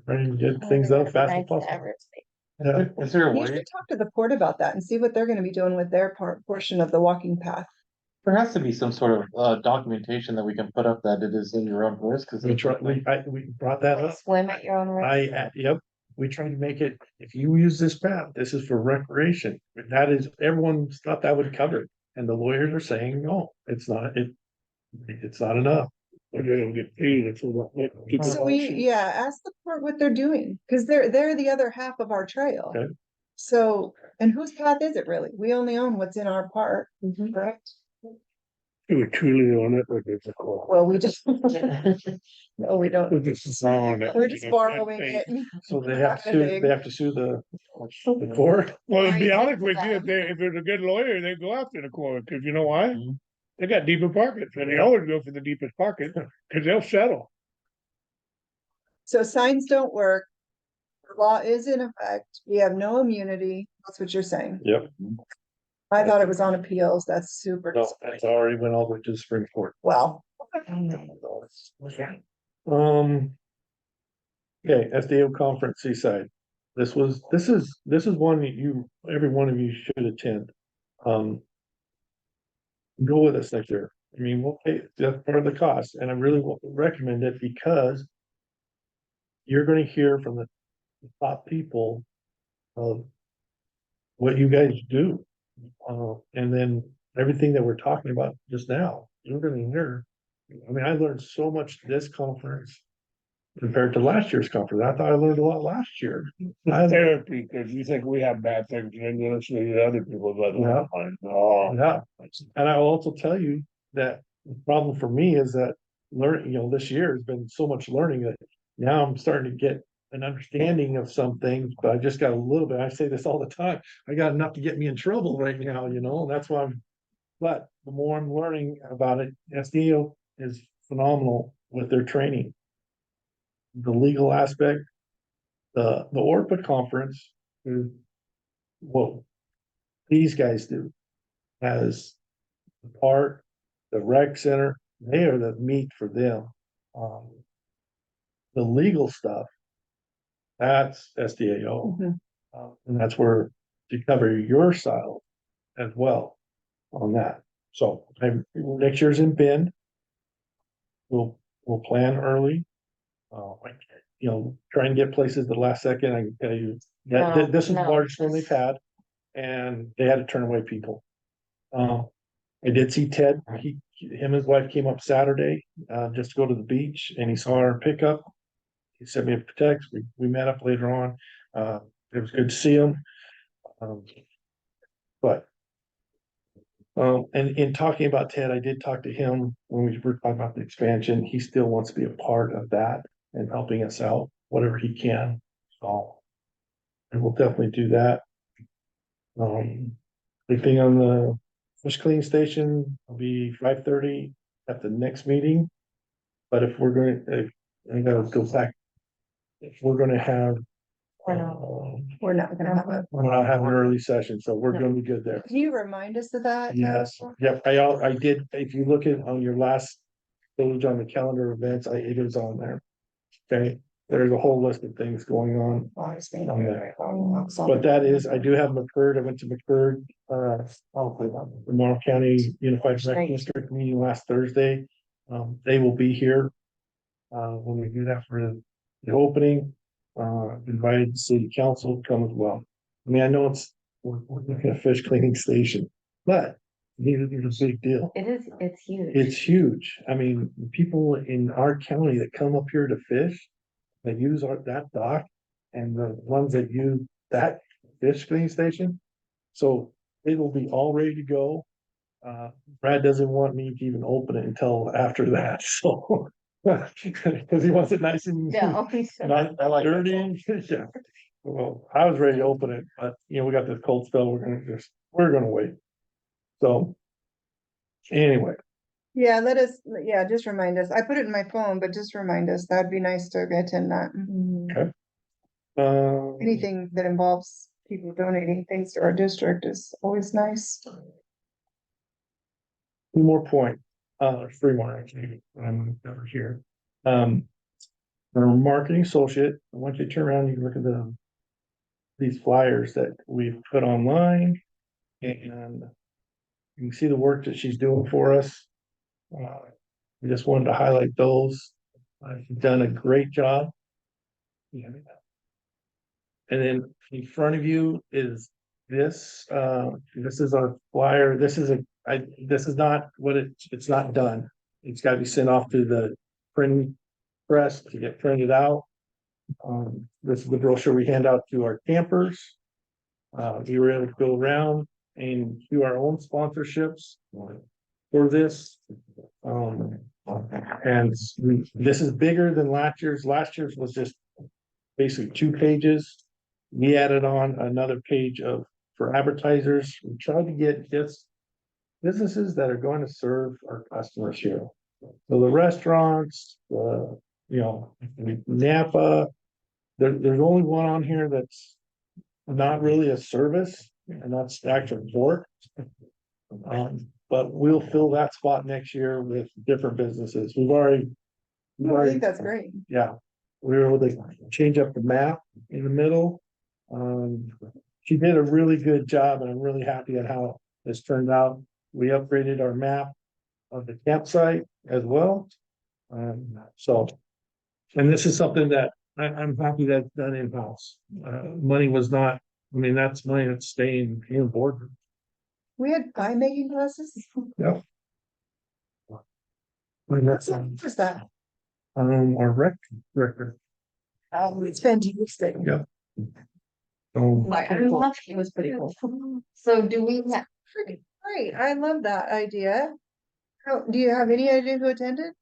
trying to get things done fast as possible. Yeah. Is there a You way, should talk to the port about that and see what they're gonna be doing with their portion of the walking path. there has to be some sort of documentation that we can put up that it is in your own risk, because We brought that Like up. swim at your own risk. Yep, we try to make it, if you use this path, this is for recreation, but that is, everyone's thought that would cover it. And the lawyers are saying, no, it's not enough. They're gonna get paid if we don't make people. So ask the port what they're doing, because they're the other half of our trail. Okay. So, and whose path is it really? We only own what's in our part, Mm-hmm. correct? Do we truly own it, or it's a call? Well, we just. No, we don't. We're just own it. We're just borrowing it. So they have to sue the court. Well, to be Right. honest with you, if there's a good lawyer, they go after the court, cause you know why? Mhm. They got deeper pockets, and they always go for the deepest pocket, cause they'll settle. So signs don't work. The law is in effect. We have no immunity. That's what you're saying. Yep, I thought it was on appeals. That's super. no, it's already went all the way to the Supreme Court. Well, Okay, SDO conference Seaside. This is one that every one of you should attend. Go with us next year. I mean, we'll pay that's part of the cost, and I really recommend it because you're gonna hear from the top people of what you guys do. And then everything that we're talking about just now, you're gonna hear. I mean, I learned so much this conference compared to last year's conference. I thought I learned a lot last year. Therapy, cause you think we have bad things, and then you listen to the other people, but Yeah. oh, Yeah, and I will also tell you that The problem for me is that learning, this year has been so much learning that now I'm starting to get an understanding of some things, but I just got a little bit, I say this all the time, I got enough to get me in trouble right now, that's why but the more I'm learning about it, SDO is phenomenal with their training. The legal aspect, the ORPA conference is what these guys do as the park, the rec center, they are the meat for them. The legal stuff, that's SDAO. Mhm. And that's where to cover your side as well on that. So next year's in Bend. We'll plan early. Try and get places the last second. I can tell you that No, this is the no. largest one they've had, and they had to turn away people. I did see Ted. Him and his wife came up Saturday just to go to the beach, and he saw our pickup. He sent me a text. We met up later on. It was good to see him. But and in talking about Ted, I did talk to him when we were talking about the expansion. He still wants to be a part of that and helping us out, whatever he can. So, and we'll definitely do that. The thing on the fish cleaning station will be 5:30 at the next meeting. But if we're going to, I gotta go back. If we're going to have, We're not. We're not gonna have a, we're not having an early session, so we're going to be good there. can you remind us of that? Yes, yep, I did, if you look at on your last page on the calendar events, it is on there. Okay, there's a whole list of things going on. But that is, I do have McCurd, I went to McCurd, the Morrow County Unified Rec District meeting last Thursday. They will be here, when we do that for the opening, invited the city council to come as well. I mean, I know we're looking at a fish cleaning station, but it's a big deal. It's huge. It's huge. I mean, people in our county that come up here to fish, that use that dock, and the ones that use that fish cleaning station. So it'll be all ready to go. Brad doesn't want me to even open it until after that, so. Cause he wants it nice and. No. Not dirty. Yeah. Well, I was ready to open it, but we got this cold spell. We're gonna wait. So. Anyway, Yeah, just remind us. I put it in my phone, but just remind us. That'd be nice to attend that. Anything that involves people donating things to our district is always nice. 2 more points, 3 more actually, I'm over here. Our marketing associate, I want you to turn around, you can look at these flyers that we've put online. And you can see the work that she's doing for us. We just wanted to highlight those. She's done a great job. And then in front of you is this is our flyer. This is not what it's not done. It's got to be sent off to the printing press to get printed out. This is the brochure we hand out to our campers. We were able to go around and do our own sponsorships for this. And this is bigger than last year's. Last year's was just basically 2 pages. We added on another page for advertisers. We tried to get just businesses that are going to serve our customers here. So the restaurants, Napa, there's only one on here that's not really a service, and that's actual port. But we'll fill that spot next year with different businesses. I think that's great. Yeah, we were able to change up the map in the middle. She did a really good job, and I'm really happy at how this turned out. We upgraded our map of the campsite as well. And this is something that I'm happy that's done in-house. Money was not, that's money that's staying in Boardman. We had pie making classes. Yep. And that's, What's that? our rec director. It's fantastic. Yep. So, It was pretty cool. So do we have, Great, I love that idea. Do you have any idea who attended?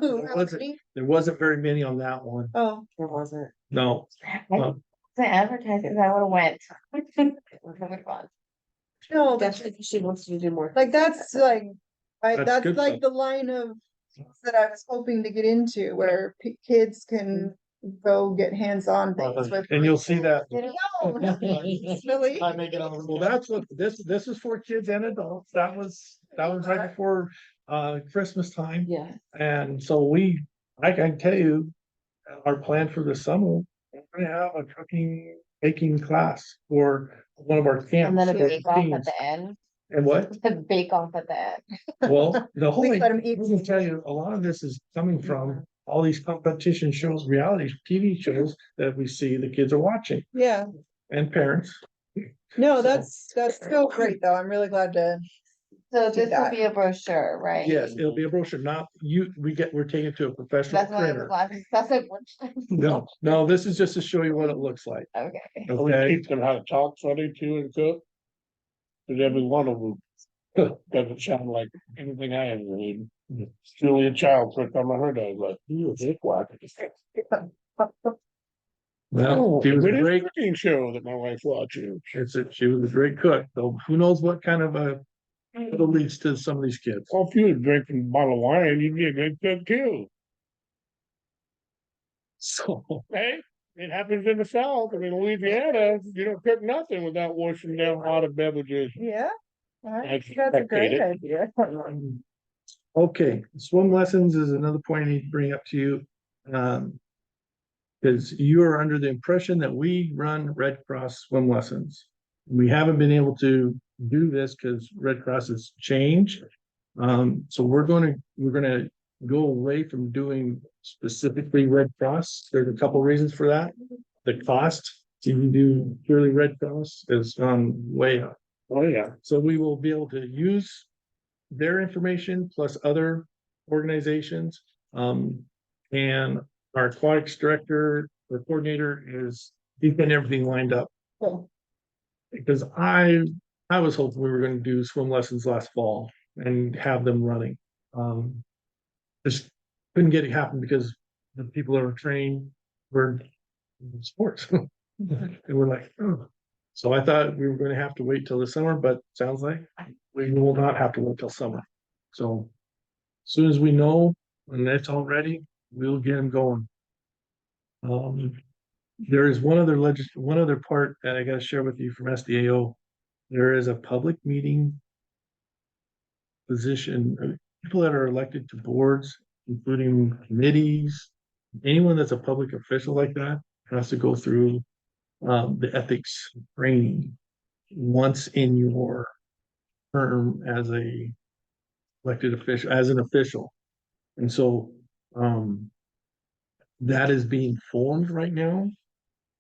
Who, how wasn't- many? There wasn't very many on that one. Oh, There wasn't. No. The advertising, that would have went. Really fun. no, That's if she wants to do more. like, that's like, That's that's good like stuff. the line of that I was hoping to get into, where kids can go get hands-on things with. And you'll see that. No, not really. I make it on the. Well, that's what, this is for kids and adults. That was right before, Christmas time. Yeah. And so I can tell you, our plan for the summer, we're gonna have a cooking, baking class for one of our camps. And then a for bake off at teens. the end, And what? a bake off at the end. Well, the whole, Please let 'em eat. I'm gonna tell you, a lot of this is coming from all these competition shows, reality TV shows that we see the kids are watching Yeah, and parents. no, that's so great, though. I'm really glad to. So Do this will that. be a brochure, right? Yes, it'll be a brochure, not you, we're taking it to a professional That's why I was printer. laughing, that's like, what? No, this is just to show you what it looks like. Okay. So we Okay, teach them how to talk, Sonny, too, and cook. Cause every one of them doesn't sound like anything I ever heard. Julia Child, first time I heard of it, like, you a dickwad. well, she was a British great, cooking show that my wife watches. she was a great cook, so who knows what kind of it leads to some of these kids. Well, if you was drinking a bottle of wine, you'd be a good cook too. So, Hey, it happens in the South, and in Louisiana, you don't cook nothing without washing down hot beverages. Yeah. All right, That's that's a great expected. idea. okay, swim lessons is another point I need to bring up to you. Because you are under the impression that we run Red Cross swim lessons. We haven't been able to do this because Red Cross has changed. So we're gonna go away from doing specifically Red Cross. There's a couple reasons for that. The cost to do purely Red Cross has gone way up. Oh, yeah. So we will be able to use their information plus other organizations. And our aquatics director or coordinator he's got everything lined up. Because I was hoping we were gonna do swim lessons last fall and have them running. Just couldn't get it happen because the people that were trained were in sports. And we're like, oh. So I thought we were gonna have to wait till the summer, but sounds like we will not have to wait till summer. So as soon as we know and that's all ready, we'll get them going. There is one other part that I gotta share with you from SDAO. There is a public meeting position, people that are elected to boards, including committees, anyone that's a public official like that has to go through the ethics training once in your term as a elected official, as an official. And so that is being formed right now,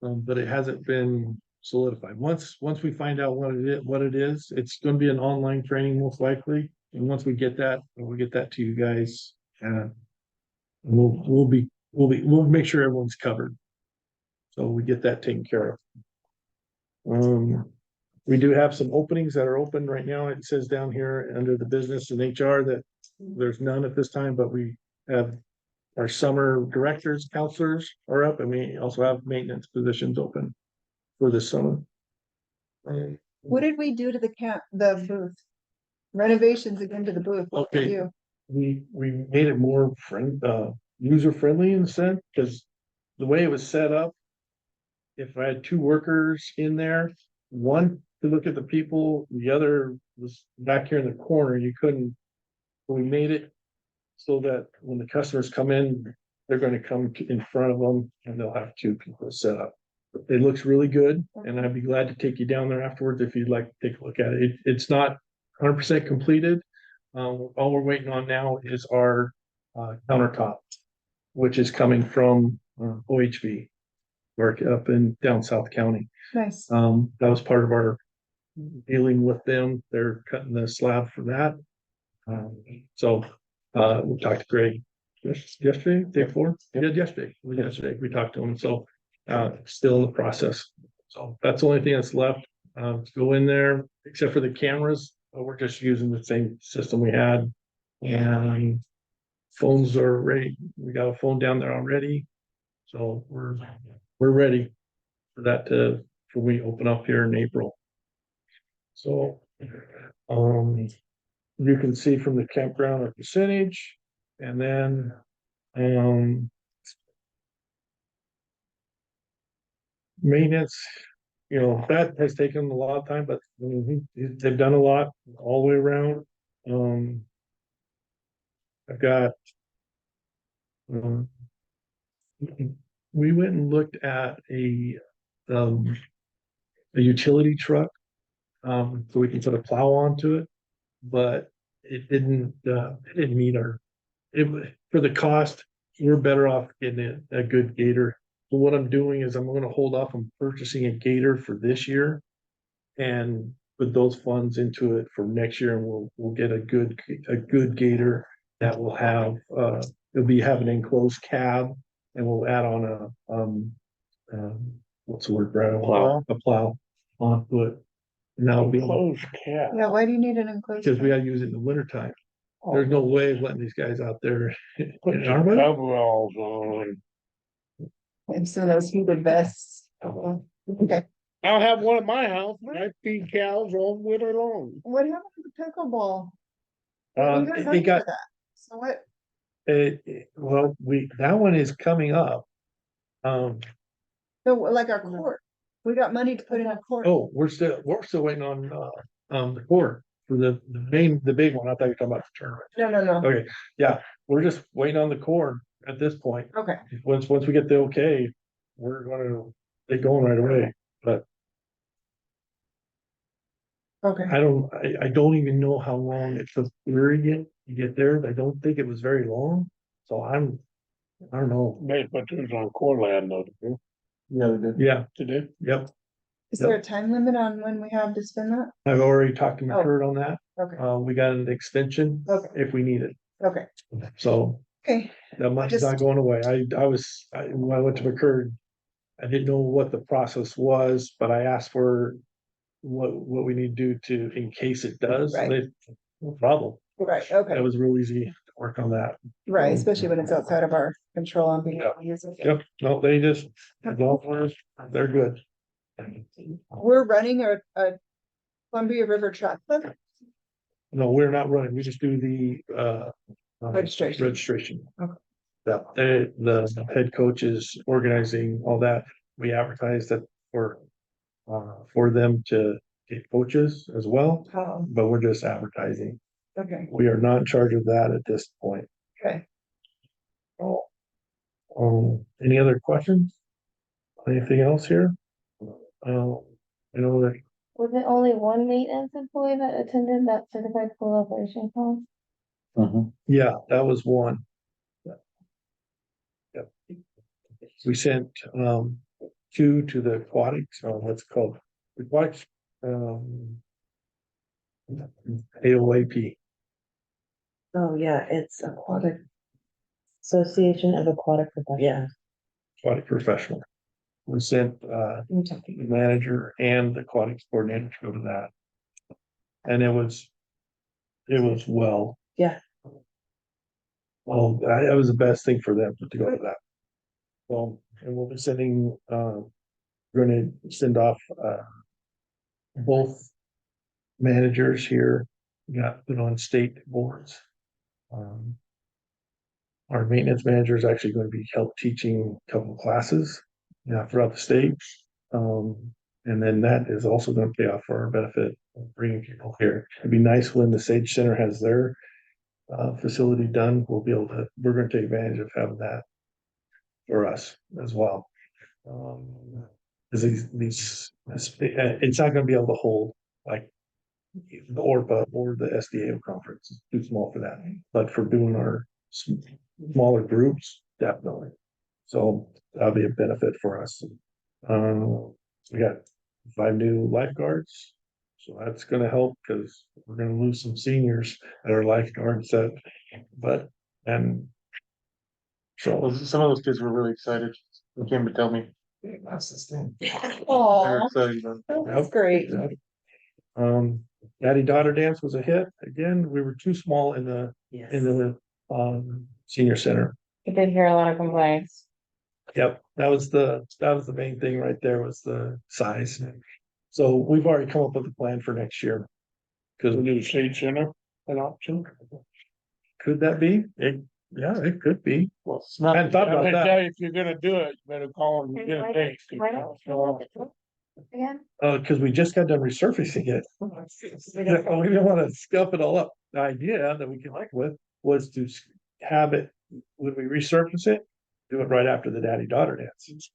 but it hasn't been solidified. Once we find out what it is, it's going to be an online training most likely. And once we get that, we'll get that to you guys. And we'll make sure everyone's covered. So we get that taken care of. We do have some openings that are open right now. It says down here under the business and HR that there's none at this time, but we have our summer directors, counselors are up, and we also have maintenance positions open for this summer. What did we do to the booth? Renovations again to the booth. What did we Okay. do? We made it more user friendly in the sense, because the way it was set up, if I had two workers in there, one to look at the people, the other was back here in the corner, you couldn't. We made it so that when the customers come in, they're gonna come in front of them and they'll have two people set up. It looks really good, and I'd be glad to take you down there afterwards if you'd like to take a look at it. It's not 100% completed. All we're waiting on now is our countertop, which is coming from OHV, work up in down South County. Nice. That was part of our dealing with them. They're cutting the slab for that. So we talked to Greg yesterday, day before. Yesterday. We talked to him. So still in the process. So that's the only thing that's left. To go in there, except for the cameras. We're just using the same system we had And phones are ready. We got a phone down there already. So we're ready for that for we open up here in April. So, you can see from the campground a percentage, and then, maintenance, that has taken a lot of time, but they've done a lot all the way around. I've got, um, we went and looked at a utility truck, so we can put a plow onto it, but it didn't meet for the cost, we're better off getting a good gator. So what I'm doing is I'm gonna hold off on purchasing a gator for this year and put those funds into it for next year, and we'll get a good gator that will have, it'll have an enclosed cab, and we'll add on what's the word, Brad? A plow onto it. And that'll be, Closed cat. Yeah, why do you need an enclosed? because we gotta use it in the winter time. There's no way of letting these guys out there. Put in your our weather. coveralls on. And so those heated vests. Okay, I'll have one at my house. I feed cows all winter long. what happened to the pickleball? Um, We got it money got- for that. So what, Well, that one is coming up. so like our court, we got money to put in a court. Oh, we're still waiting on, the court for the big one. I thought you were talking about the tournament. No. Okay, yeah, we're just waiting on the court at this point. Okay, Once we get the okay, we're gonna get going right away. But okay. I don't even know how long it took to get there. I don't think it was very long. So I don't know. They put those on core land though. Did Yeah, they did. Yeah, they? Did yep. Is there a time limit on when we have to spend that? I've already talked to Oh. McCurt on that. Okay, We got an extension Okay. if we need it. okay, So okay. that money's not going away. When I went to McCurt, I didn't know what the process was, but I asked for what we need to do in case it does. Right. No problem. Right, It okay, was real easy to work on that. right, especially when it's outside of our control on being Yeah. able to use it. Yep, no, they're good. We're running a Columbia River Track Club. No, we're not running. We just do the Registration. Registration. Okay. Yeah, the head coach is organizing all that. We advertise that for them to get coaches as well, Oh, but we're just advertising. okay, We are not in charge of that at this point. okay. Oh. Any other questions? Anything else here? You know that Was it only one maintenance employee that attended that certified pool operation class? yeah, that was one. Yep. We sent two to the aquatics, what's it called? Aquatics, AOAP. Oh, yeah, it's aquatic. Association of Aquatic Professionals. Aquatic professional. We sent the manager and the aquatics coordinator to go to that. And it was well. Yeah. Well, that was the best thing for them to go to that. Well, and we'll be sending, we're gonna send off, both managers here, got put on state boards. Our maintenance manager is actually going to be help teaching a couple of classes, throughout the state. And then that is also going to pay off for our benefit of bringing people here. It'd be nice when the Sage Center has their facility done. We're going to take advantage of having that for us as well. Because it's not going to be able to hold like the ORPA or the SDAO conference. It's too small for that. But for doing our smaller groups, definitely. So that'll be a benefit for us. We got 5 new lifeguards. So that's gonna help because we're gonna lose some seniors that are lifeguards so Some of those kids were really excited. They came to tell me. That's this thing. Oh, They're excited. that's great. daddy daughter dance was a hit. Again, we were too small in the in the, senior center. I did hear a lot of complaints. Yep, that was the main thing right there was the size. So we've already come up with a plan for next year. The Cause new shade center, an option. could that be? Yeah, it could be. Well, it's not. I hadn't thought about I that. tell you, if you're gonna do it, you better call and get a date. Why don't you look at it again? Cause we just got done resurfacing it. We didn't wanna scuff it all up. The idea that we came up with was to have it, when we resurface it, do it right after the daddy-daughter dance.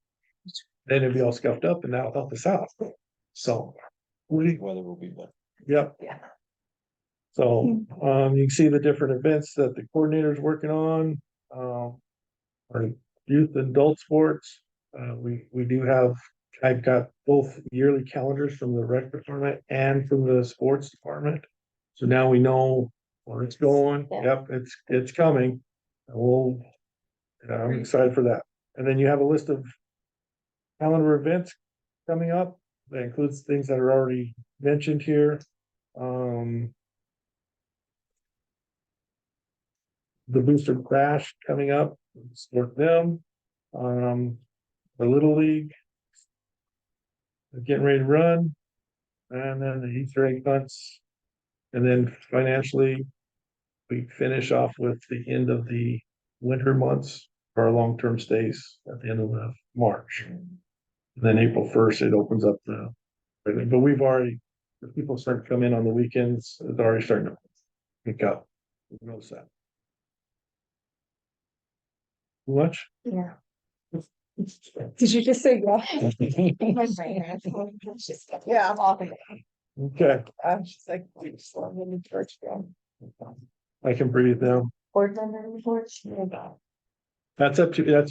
Then it'd be all scuffed up and that'll help us out. So, Weather will be better. yep. Yeah. So, you can see the different events that the coordinator's working on, our youth and adult sports. We do have, I've got both yearly calendars from the rec department and from the sports department. So now we know where it's going. Yeah. Yep, it's coming. And I'm excited for that. And then you have a list of calendar events coming up. That includes things that are already mentioned here. The Booster Bash coming up, support them. The Little League. They're getting ready to run. And then the Easter egg hunts. And then financially, we finish off with the end of the winter months for our long-term stays at the end of March. And then April 1st, it opens up but we've already, the people start to come in on the weekends, it's already starting to pick up. Who knows that? Too much? Yeah. Did you just say yeah? My brain hurts. Yeah. I'm off. Okay, I'm just like, I'm in the church again. I can breathe now. Boardman reports. That's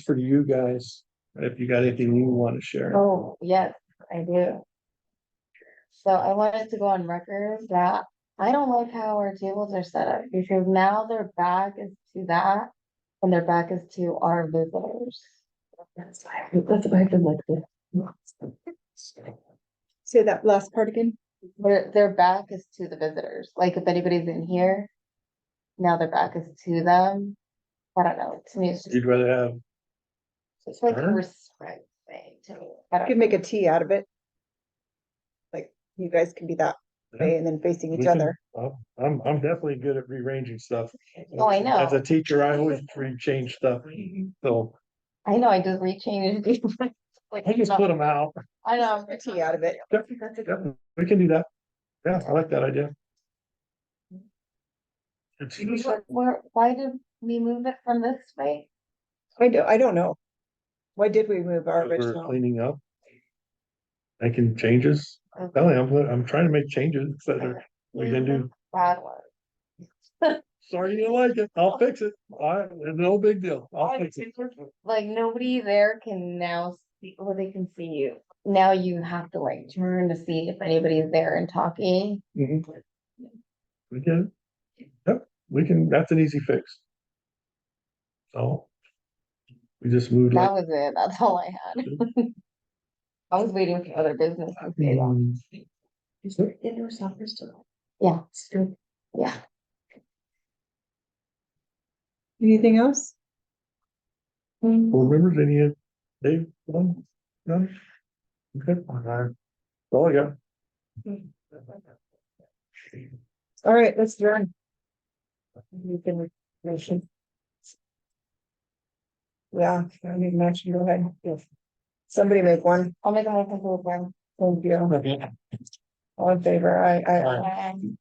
for you guys. If you got anything you want to share. Oh, yes, I do. So I wanted to go on record that I don't like how our tables are set up because now their back is to that and their back is to our visitors. That's why I did like this. Say that last part again. Their back is to the visitors. Like if anybody's in here, now their back is to them. I don't know. To me, it's just You'd rather have, it's like a Sure. respect thing to me. I You don't could make a T out of it. Like, you guys can be that way and then facing we each can- other. I'm definitely good at rearranging stuff. Oh, I know. As a teacher, I always change stuff. So I know I just rechange. Like, I just put them out. I know. A T out of it. Yep, we can do that. Yeah, I like that idea. Why did we move it from this way? I don't know. Why did we move our We're original? cleaning up. Making changes. Belly, I'm trying to make changes that are, we can do. Bad one. Sorry you don't like it. I'll fix it. No big deal. I'll fix it. Like nobody there can now see, well, they can see you. Now you have to like turn to see if anybody's there and talking. Mhm. We can. Yep, we can, that's an easy fix. So. We just moved like. That was it. That's all I had. I was waiting for other business to say that. Is there indoor soccer still? Yeah, Still. yeah. Anything else? Board members, any, Dave, none? None? Okay. All I got. All right, let's adjourn. You can mention. Yeah, I need to mention, go ahead. Yes. Somebody make one. I'll make a motion to adjourn. Thank you. All in favor, I. Um,